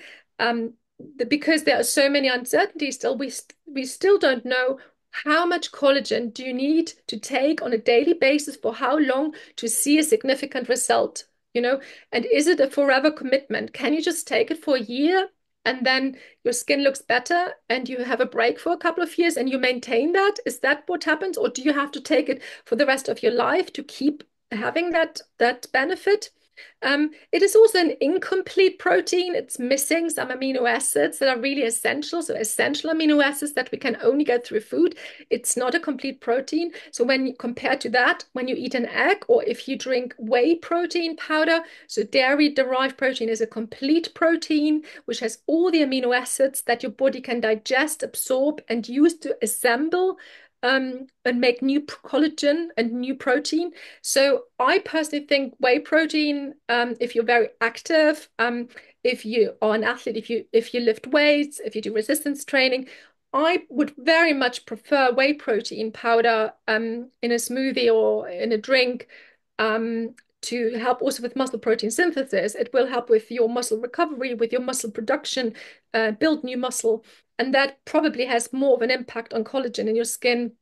Because there are so many uncertainties still, we still don't know how much collagen do you need to take on a daily basis for how long to see a significant result, and is it a forever commitment? Can you just take it for a year and then your skin looks better and you have a break for a couple of years and you maintain that? Is that what happens? Or do you have to take it for the rest of your life to keep having that benefit? It is also an incomplete protein. It's missing some amino acids that are really essential. So essential amino acids that we can only get through food. It's not a complete protein. So when you compare to that, when you eat an egg or if you drink whey protein powder, so dairy-derived protein is a complete protein, which has all the amino acids that your body can digest, absorb, and use to assemble and make new collagen and new protein. So I personally think whey protein, if you're very active, if you are an athlete, if you lift weights, if you do resistance training, I would very much prefer whey protein powder in a smoothie or in a drink to help also with muscle protein synthesis. It will help with your muscle recovery, with your muscle production, build new muscle. And that probably has more of an impact on collagen in your skin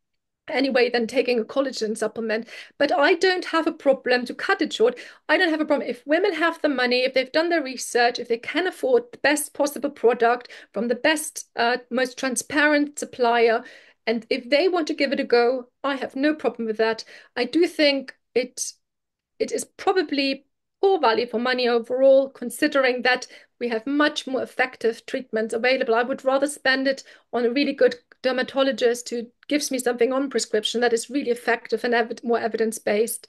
anyway than taking a collagen supplement. But I don't have a problem, to cut it short. I don't have a problem if women have the money, if they've done their research, if they can afford the best possible product from the best, most transparent supplier. And if they want to give it a go, I have no problem with that. I do think it is probably poor value for money overall, considering that we have much more effective treatments available. I would rather spend it on a really good dermatologist who gives me something on prescription that is really effective and more evidence-based.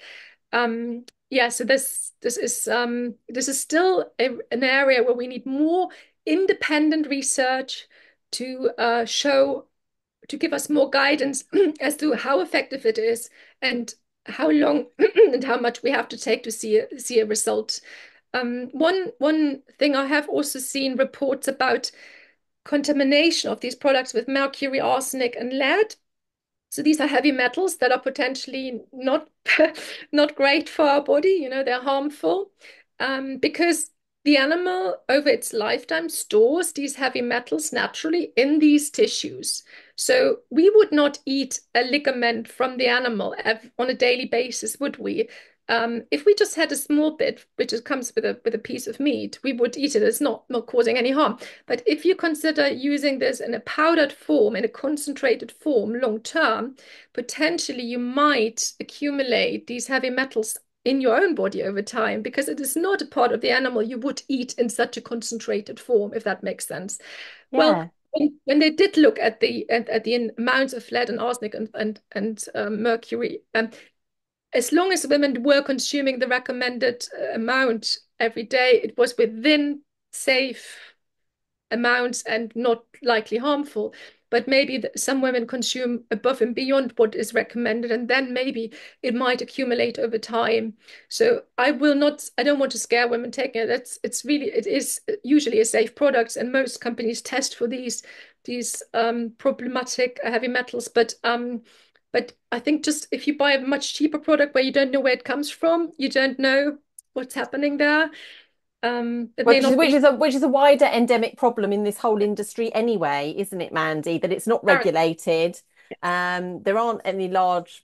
Yeah, so this is still an area where we need more independent research to show to give us more guidance as to how effective it is and how long and how much we have to take to see a result. One thing I have also seen reports about contamination of these products with mercury, arsenic, and lead. So these are heavy metals that are potentially not not great for our body. They're harmful because the animal over its lifetime stores these heavy metals naturally in these tissues. So we would not eat a ligament from the animal on a daily basis, would we? If we just had a small bit, which comes with a piece of meat, we would eat it. It's not causing any harm. But if you consider using this in a powdered form, in a concentrated form, long term, potentially you might accumulate these heavy metals in your own body over time because it is not a part of the animal you would eat in such a concentrated form, if that makes sense. Well,
Yeah.
when they did look at the amounts of lead and arsenic and mercury, as long as women were consuming the recommended amount every day, it was within safe amounts and not likely harmful. But maybe some women consume above and beyond what is recommended, and then maybe it might accumulate over time. So I don't want to scare women taking it. It is usually a safe product, and most companies test for these problematic heavy metals. But I think just if you buy a much cheaper product where you don't know where it comes from, you don't know what's happening there. It may
Which is
not
which
be
is a which is a wider endemic problem in this whole industry anyway, isn't it, Mandy? That it's not
very
regulated. There aren't any large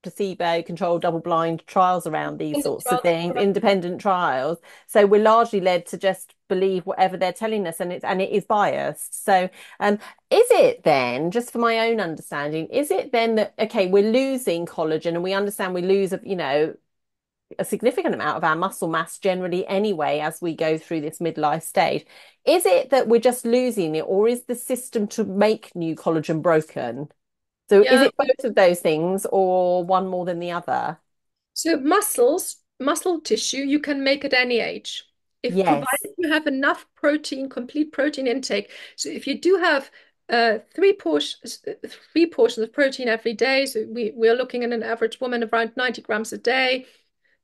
placebo-controlled double-blind trials around these sorts of things, independent trials. So we're largely led to just believe whatever they're telling us, and it is biased. So, is it then, just for my own understanding, is it then that okay, we're losing collagen, and we understand we lose, a significant amount of our muscle mass generally anyway as we go through this midlife stage. Is it that we're just losing it, or is the system to make new collagen broken? So is
Yeah.
it both of those things or one more than the other?
So muscle tissue, you can make at any age, if
Yes.
provided you have enough protein, complete protein intake. So if you do have three portions of protein every day, so we're looking at an average woman around 90 grams a day,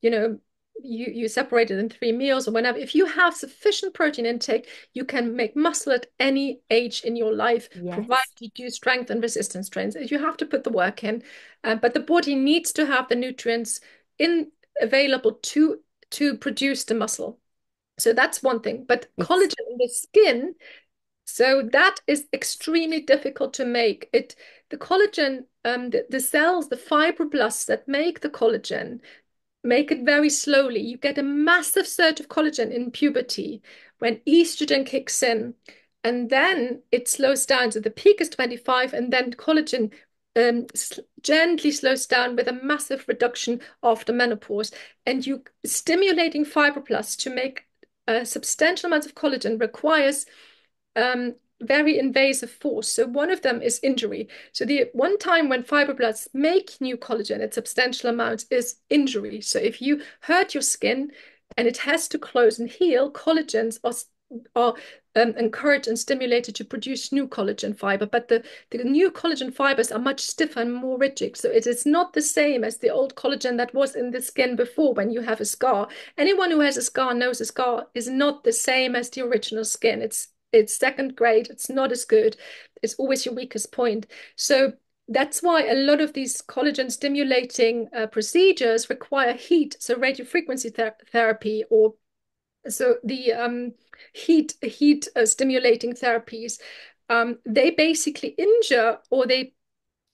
you know, you separate it in 3 meals or whenever. If you have sufficient protein intake, you can make muscle at any age in your life, provided
Yes.
you do strength and resistance trains. You have to put the work in, but the body needs to have the nutrients in available to produce the muscle. So that's one thing. But
Yes.
collagen in the skin, so that is extremely difficult to make. The collagen, the cells, the fibroblasts that make the collagen, make it very slowly. You get a massive surge of collagen in puberty when estrogen kicks in, and then it slows down. So the peak is 25, and then collagen gently slows down with a massive reduction after menopause. And you stimulating fibroblasts to make substantial amounts of collagen requires very invasive force. So one of them is injury. So the one time when fibroblasts make new collagen at substantial amounts is injury. So if you hurt your skin and it has to close and heal, collagens are encouraged and stimulated to produce new collagen fiber. But the new collagen fibers are much stiffer and more rigid. So it is not the same as the old collagen that was in the skin before when you have a scar. Anyone who has a scar knows a scar is not the same as the original skin. It's second grade. It's not as good. It's always your weakest point. So that's why a lot of these collagen stimulating procedures require heat. So radiofrequency therapy, or so the heat stimulating therapies, they basically injure, or they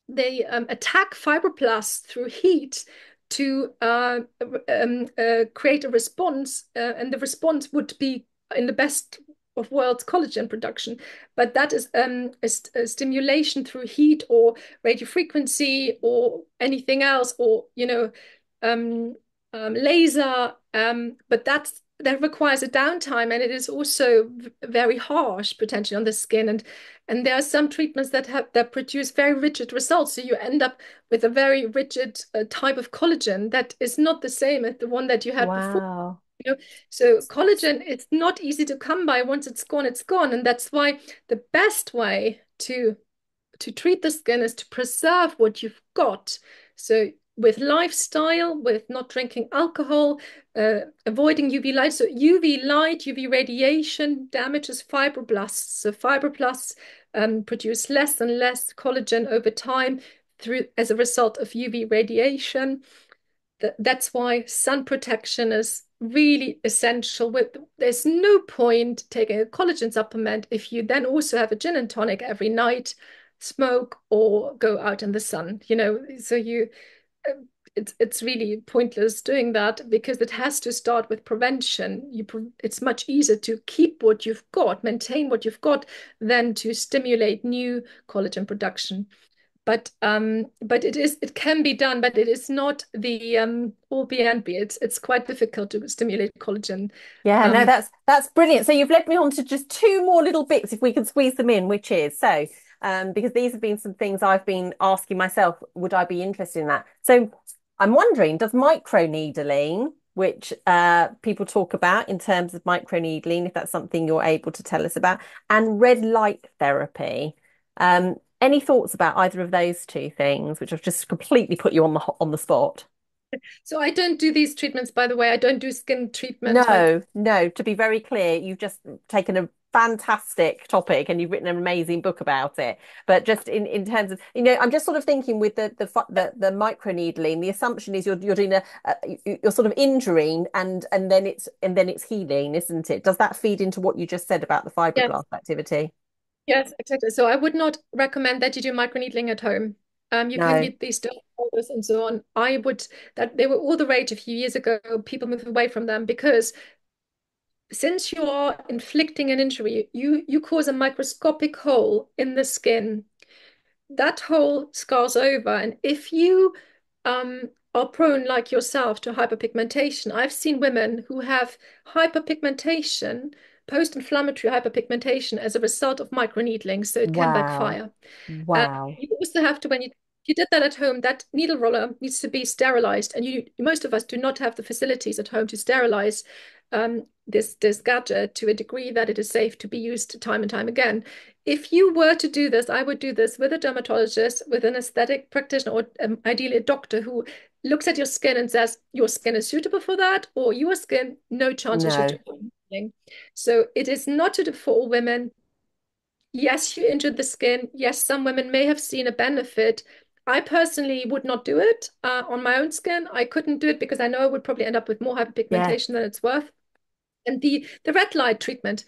attack fibroblasts through heat to create a response, and the response would be in the best of worlds collagen production, but that is a stimulation through heat or radiofrequency or anything else, or um, laser, but that requires a downtime, and it is also very harsh potentially on the skin, and there are some treatments that produce very rigid results. So you end up with a very rigid type of collagen that is not the same as the one that you had before.
Wow.
You know? So collagen is not easy to come by. Once it's gone, it's gone. And that's why the best way to treat the skin is to preserve what you've got. So with lifestyle, with not drinking alcohol, avoiding UV light. So UV light, UV radiation damages fibroblasts. So fibroblasts produce less and less collagen over time through as a result of UV radiation. That's why sun protection is really essential. There's no point taking a collagen supplement if you then also have a gin and tonic every night, smoke, or go out in the sun. So it's really pointless doing that, because it has to start with prevention. It's much easier to keep what you've got, maintain what you've got, than to stimulate new collagen production. But it can be done, but it is not the all be and be. It's quite difficult to stimulate collagen.
Yeah, no,
Um,
that's brilliant. So you've led me on to just two more little bits, if we can squeeze them in, which is so because these have been some things I've been asking myself, would I be interested in that? So I'm wondering, does microneedling, which people talk about in terms of microneedling, if that's something you're able to tell us about, and red light therapy, any thoughts about either of those two things, which have just completely put you on the spot?
so I don't do these treatments, by the way. I don't do skin treatment.
No, no, to be very clear, you've just taken a fantastic topic and you've written an amazing book about it. But just in terms of, I'm just sort of thinking with the microneedling, the assumption is you're doing you're sort of injuring and then it's healing, isn't it? Does that feed into what you just said about the
Yes.
fibroblast activity?
Yes, exactly. So I would not recommend that you do microneedling at home. You can
No.
get these dermal rollers and so on. I would that they were all the rage a few years ago. People moved away from them because since you are inflicting an injury, you cause a microscopic hole in the skin. That hole scars over, and if you are prone, like yourself, to hyperpigmentation, I've seen women who have hyperpigmentation, post-inflammatory hyperpigmentation as a result of microneedling, so it can
Wow.
backfire.
Wow.
You also have to, when you did that at home, that needle roller needs to be sterilized, and most of us do not have the facilities at home to sterilize this gadget to a degree that it is safe to be used time and time again. If you were to do this, I would do this with a dermatologist, with an aesthetic practitioner, or ideally a doctor who looks at your skin and says your skin is suitable for that, or your skin, no chance is
No.
suitable. So it is not suitable for all women. Yes, you injured the skin. Yes, some women may have seen a benefit. I personally would not do it on my own skin. I couldn't do it because I know I would probably end up with more
Yeah.
hyperpigmentation than it's worth. And the red light treatment.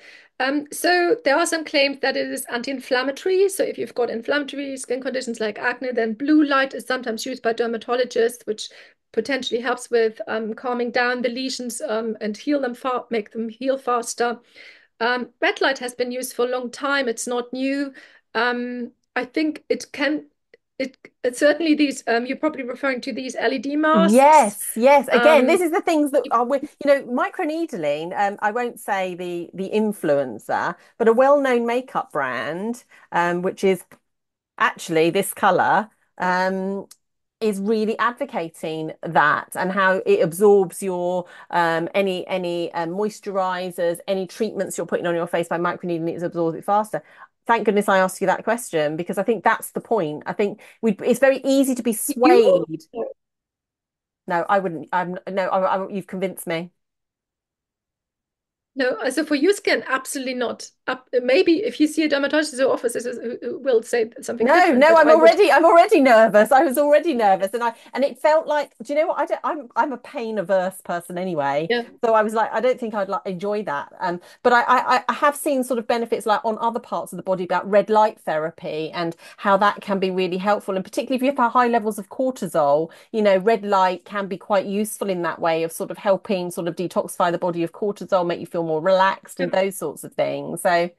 So there are some claims that it is anti-inflammatory. So if you've got inflammatory skin conditions like acne, then blue light is sometimes used by dermatologists, which potentially helps with calming down the lesions and heal them make them heal faster. Red light has been used for a long time. It's not new. I think it certainly these you're probably referring to these LED masks.
Yes, yes. Again, this
Um,
is the things that are, microneedling. I won't say the influencer, but a well-known makeup brand, which is actually this color, is really advocating that and how it absorbs your any moisturizers, any treatments you're putting on your face by microneedling, it absorbs it faster. Thank goodness I asked you that question because I think that's the point. I think it's very easy to be
you
swayed. No, I wouldn't. No, you've convinced me.
No, so for your skin, absolutely not. Maybe if you see a dermatologist or office who will say something
No,
different,
no,
but I would.
I'm already nervous. I was already nervous and it felt like, do you know what? I'm a pain averse person anyway.
Yeah.
So I was like, I don't think I'd like enjoy that. But I have seen sort of benefits like on other parts of the body about red light therapy and how that can be really helpful. And particularly if you have high levels of cortisol, red light can be quite useful in that way of sort of helping sort of detoxify the body of cortisol, make you feel more relaxed and those sorts of things. So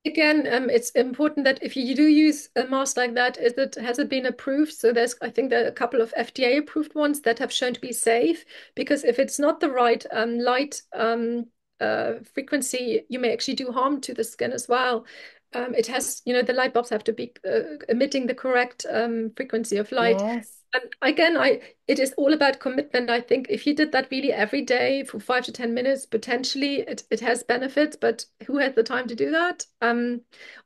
Again, it's important that if you do use a mask like that, has it been approved? So I think there are a couple of FDA approved ones that have shown to be safe. Because if it's not the right light frequency, you may actually do harm to the skin as well. It has, the light bulbs have to be emitting the correct frequency of light.
yes.
And again, it is all about commitment. I think if you did that really every day for 5 to 10 minutes, potentially it has benefits, but who has the time to do that?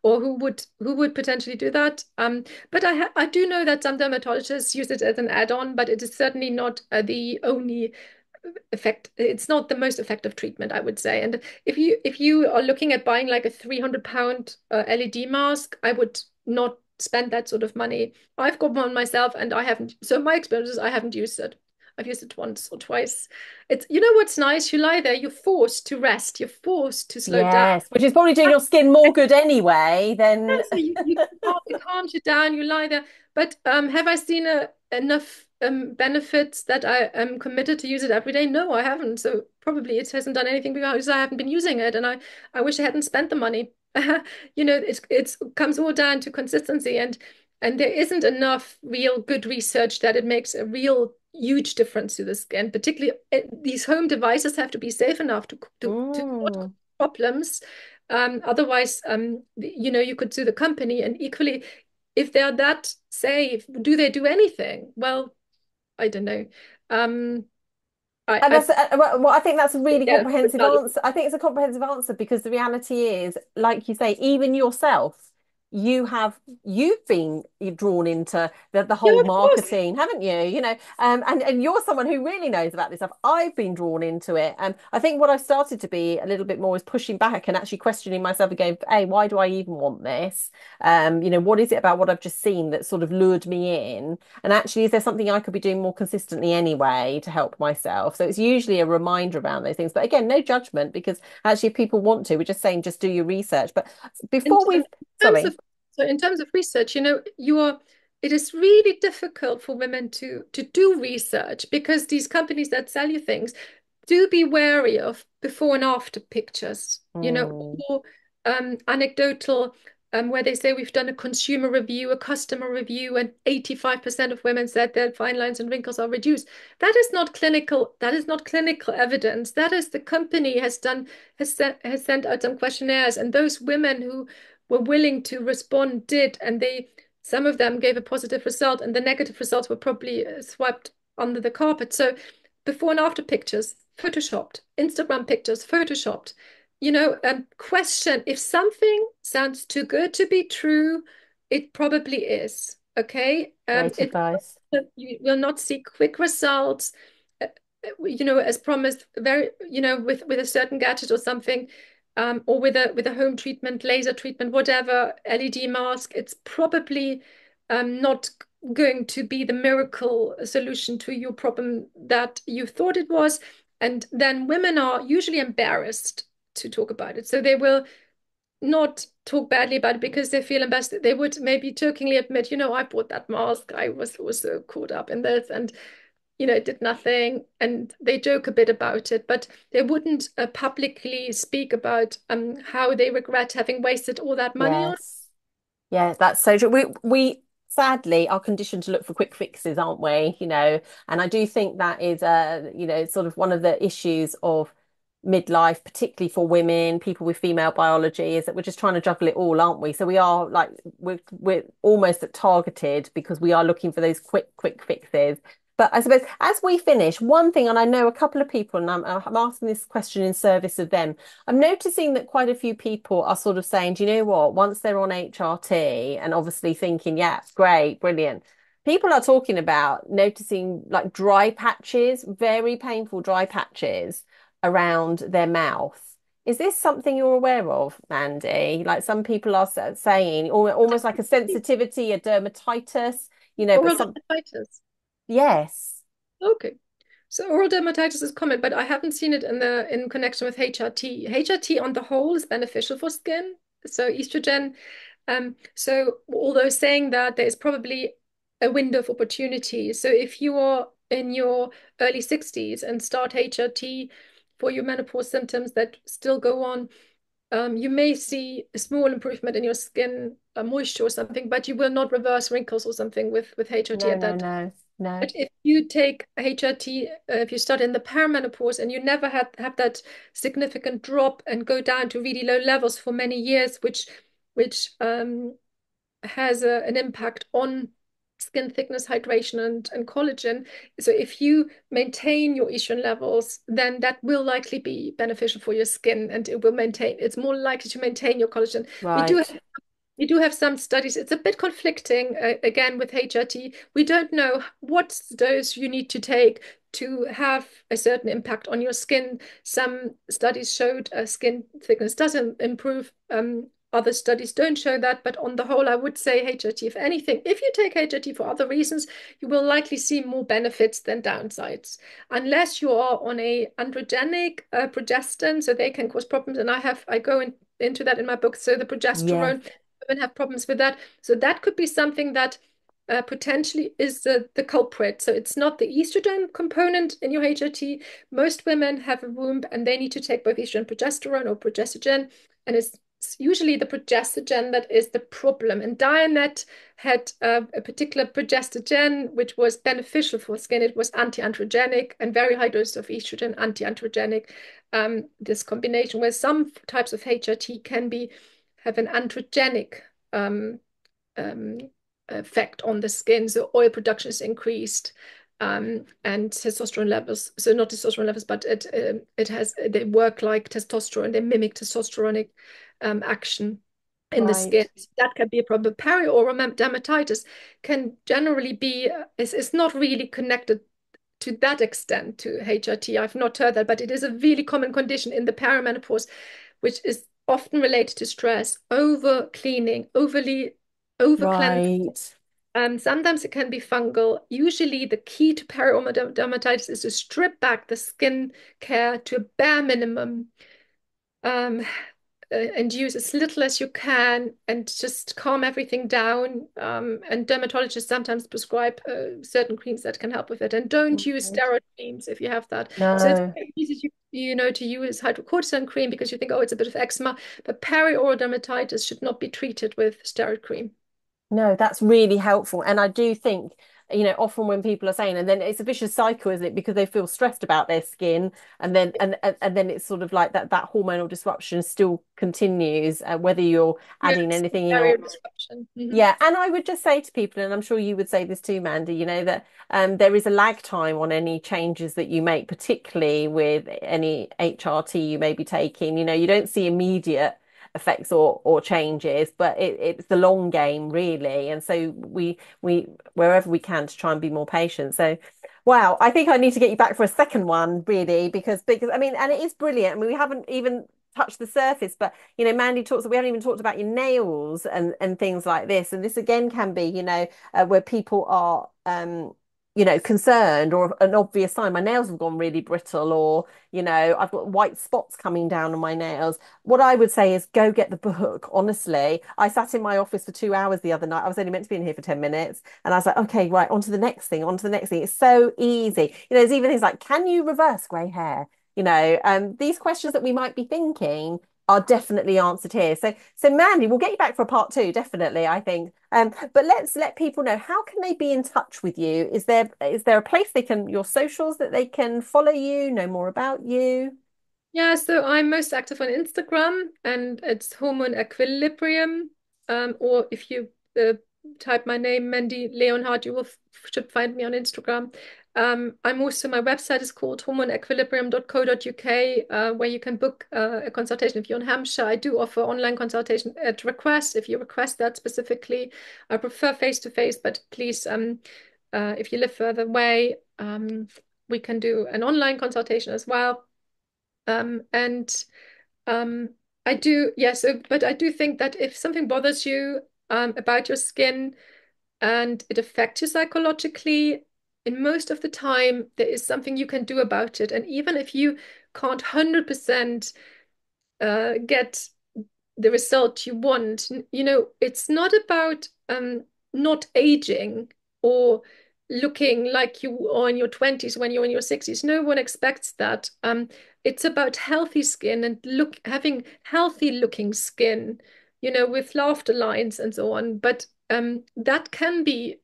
Or who would potentially do that? But I do know that some dermatologists use it as an add-on, but it is certainly not the only effect. It's not the most effective treatment, I would say. And if you are looking at buying like a 300 pound LED mask, I would not spend that sort of money. I've got one myself and I haven't. So my experience is I haven't used it. I've used it once or twice. What's nice? You lie there, you're forced to rest, you're forced to slow down.
Yes, which is probably doing your skin more good anyway than
So it calms you down, you lie there. But have I seen enough benefits that I am committed to use it every day? No, I haven't. So probably it hasn't done anything because I haven't been using it, and I wish I hadn't spent the money. It comes all down to consistency, and there isn't enough real good research that it makes a real huge difference to the skin. Particularly, these home devices have to be safe enough to not cause
mm.
problems. Otherwise, you could sue the company. And equally, if they're that safe, do they do anything? Well, I don't know. Um,
And
I
I think that's a really
yeah,
comprehensive answer. I think it's a comprehensive answer because the reality is, like you say, even yourself. you've been drawn into the
Yeah,
whole
of course.
marketing, haven't you? And you're someone who really knows about this stuff. I've been drawn into it. I think what I've started to be a little bit more is pushing back and actually questioning myself again, hey, why do I even want this? What is it about what I've just seen that sort of lured me in? And actually, is there something I could be doing more consistently anyway to help myself? So it's usually a reminder around those things. But again, no judgment, because actually if people want to, we're just saying just do your research. But before
In
we've
terms
sorry.
of in terms of research, it is really difficult for women to do research because these companies that sell you things do be wary of before and after pictures,
Mm,
or anecdotal, where they say we've done a consumer review, a customer review, and 85% of women said their fine lines and wrinkles are reduced. That is not clinical. That is not clinical evidence. That is the company has sent out some questionnaires, and those women who were willing to respond did, and some of them gave a positive result, and the negative results were probably swept under the carpet. So before and after pictures, photoshopped, Instagram pictures, photoshopped. Question if something sounds too good to be true, it probably is. Okay.
great advice.
You will not see quick results, as promised, very, with a certain gadget or something, or with a home treatment, laser treatment, whatever, LED mask. It's probably not going to be the miracle solution to your problem that you thought it was. And then women are usually embarrassed to talk about it. So they will not talk badly about it because they feel embarrassed. They would maybe jokingly admit, I bought that mask. I was so caught up in this, and it did nothing. And they joke a bit about it, but they wouldn't publicly speak about how they regret having wasted all that money on.
Yes. Yeah, that's so true. We sadly are conditioned to look for quick fixes, aren't we? And I do think that is sort of one of the issues of midlife, particularly for women, people with female biology, is that we're just trying to juggle it all, aren't we? So we are like we're almost at targeted because we are looking for those quick fixes. But I suppose as we finish, one thing, and I know a couple of people, and I'm asking this question in service of them. I'm noticing that quite a few people are sort of saying, do you know what? Once they're on HRT and obviously thinking, yeah, great, brilliant. People are talking about noticing like dry patches, very painful dry patches around their mouth. Is this something you're aware of, Mandy? Like some people are saying, almost like a sensitivity, a dermatitis, but
Oral
some,
dermatitis.
yes.
Okay. So oral dermatitis is common, but I haven't seen it in connection with HRT. HRT on the whole is beneficial for skin. So estrogen. So although saying that, there is probably a window of opportunity. So if you are in your early 60s and start HRT for your menopause symptoms that still go on, you may see a small improvement in your skin moisture or something, but you will not reverse wrinkles or something with HRT
No,
at
no,
that.
no, no.
But if you take HRT, if you start in the perimenopause and you never have that significant drop and go down to really low levels for many years, which has an impact on skin thickness, hydration, and collagen. So if you maintain your estrogen levels, then that will likely be beneficial for your skin, and it's more likely to maintain your collagen. We do
Right.
we do have some studies. It's a bit conflicting, again, with HRT. We don't know what dose you need to take to have a certain impact on your skin. Some studies showed skin thickness doesn't improve. Other studies don't show that. But on the whole, I would say HRT, if anything, if you take HRT for other reasons, you will likely see more benefits than downsides, unless you are on a androgenic progestin, so they can cause problems. And I go into that in my book. So the
Yes.
progesterone, women have problems with that. So that could be something that potentially is the culprit. So it's not the estrogen component in your HRT. Most women have a womb and they need to take both estrogen and progesterone or progestogen. And it's usually the progestogen that is the problem. And Dianet had a particular progestogen which was beneficial for skin. It was anti-androgenic and very high dose of estrogen, anti-androgenic. This combination where some types of HRT can have an androgenic um, um, effect on the skin. So oil production is increased, and testosterone levels. So not testosterone levels, but they work like testosterone. They mimic testosteronic action. in the skin.
Right.
So that can be a problem. Perioral dermatitis can generally be is not really connected to that extent to HRT. I've not heard that, but it is a really common condition in the perimenopause, which is often related to stress, over cleaning, over cleansing.
Right.
Sometimes it can be fungal. Usually, the key to perioral dermatitis is to strip back the skin care to a bare minimum. Um, and use as little as you can and just calm everything down. And dermatologists sometimes prescribe certain creams that can help with it. And don't use
Right.
steroid creams if you have that. So it's
No.
very easy to use hydrocortisone cream because you think, oh, it's a bit of eczema. But perioral dermatitis should not be treated with steroid cream.
No, that's really helpful. And I do think, often when people are saying, and then it's a vicious cycle, isn't it? Because they feel stressed about their skin, and then and then it's sort of like that hormonal disruption still continues, whether you're adding
Yes,
anything in or
barrier disruption. Mhm.
yeah. And I would just say to people, and I'm sure you would say this too, Mandy, that there is a lag time on any changes that you make, particularly with any HRT you may be taking. You don't see immediate effects or changes, but it's the long game really. And so we wherever we can to try and be more patient. So wow, I think I need to get you back for a second one, really, because I mean, and it is brilliant. I mean, we haven't even touched the surface, but Mandy talks. We haven't even talked about your nails and things like this. And this again can be, where people are, concerned or an obvious sign. My nails have gone really brittle, or I've got white spots coming down on my nails. What I would say is go get the book. Honestly, I sat in my office for 2 hours the other night. I was only meant to be in here for 10 minutes, and I was like, okay, right, on to the next thing, on to the next thing. It's so easy. There's even things like, can you reverse grey hair? These questions that we might be thinking are definitely answered here. So Mandy, we'll get you back for a part two, definitely, I think. But let's let people know, how can they be in touch with you? Is there a place they can, your socials, that they can follow you, know more about you?
Yeah, so I'm most active on Instagram and it's Hormone Equilibrium. Or if you uh, type my name, Mandy Leonhardt, you will should find me on Instagram. I'm also, my website is called hormoneequilibrium.co.uk, where you can book a consultation if you're in Hampshire. I do offer online consultation at request if you request that specifically. I prefer face to face, but please, if you live further away, we can do an online consultation as well. And um, I do, yes, but I do think that if something bothers you about your skin and it affects you psychologically, in most of the time, there is something you can do about it. And even if you can't 100% get the result you want. It's not about not aging or looking like you are in your 20s when you're in your 60s. No one expects that. It's about healthy skin and having healthy looking skin, with laughter lines and so on. But that can be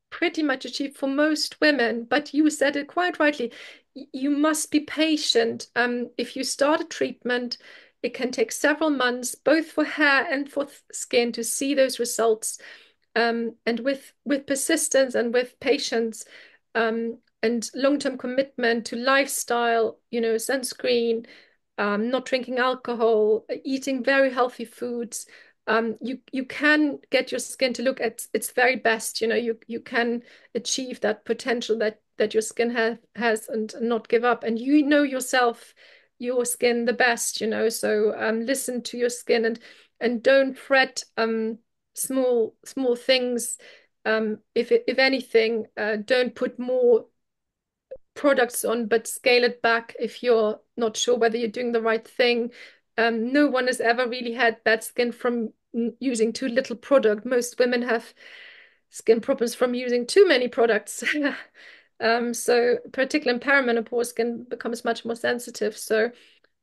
pretty much achieved for most women. But you said it quite rightly. You must be patient. If you start a treatment, it can take several months, both for hair and for skin, to see those results. And with persistence and with patience, and long-term commitment to lifestyle, sunscreen, not drinking alcohol, eating very healthy foods, you can get your skin to look at its very best. You can achieve that potential that your skin has and not give up. And yourself, your skin the best, so listen to your skin and don't fret small things. If anything, don't put more products on, but scale it back if you're not sure whether you're doing the right thing. No one has ever really had bad skin from using too little product. Most women have skin problems from using too many products. So particularly in perimenopause, skin becomes much more sensitive. So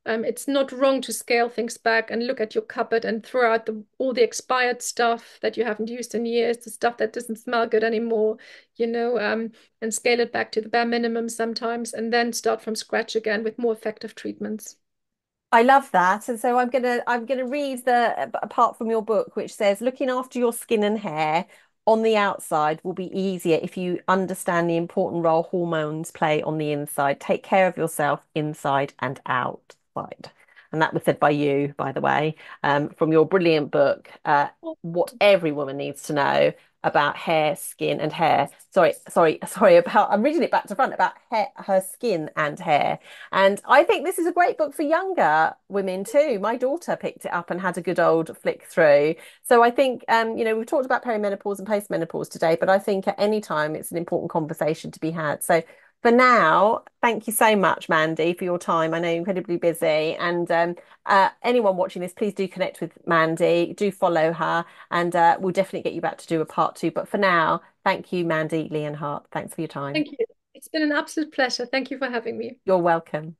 it's not wrong to scale things back and look at your cupboard and throw out all the expired stuff that you haven't used in years, the stuff that doesn't smell good anymore, and scale it back to the bare minimum sometimes, and then start from scratch again with more effective treatments.
I love that. And so I'm gonna read the apart from your book, which says looking after your skin and hair on the outside will be easier if you understand the important role hormones play on the inside. Take care of yourself inside and outside. And that was said by you, by the way, from your brilliant book, What Every Woman Needs to Know about hair, skin, and hair. Sorry, about, I'm reading it back to front about hair, her skin and hair. And I think this is a great book for younger women too. My daughter picked it up and had a good old flick through. So I think, we've talked about perimenopause and postmenopause today, but I think at any time it's an important conversation to be had. So for now, thank you so much, Mandy, for your time. I know you're incredibly busy. And anyone watching this, please do connect with Mandy, do follow her, and we'll definitely get you back to do a part two. But for now, thank you, Mandy Leonhardt. Thanks for your time.
Thank you. It's been an absolute pleasure. Thank you for having me.
You're welcome.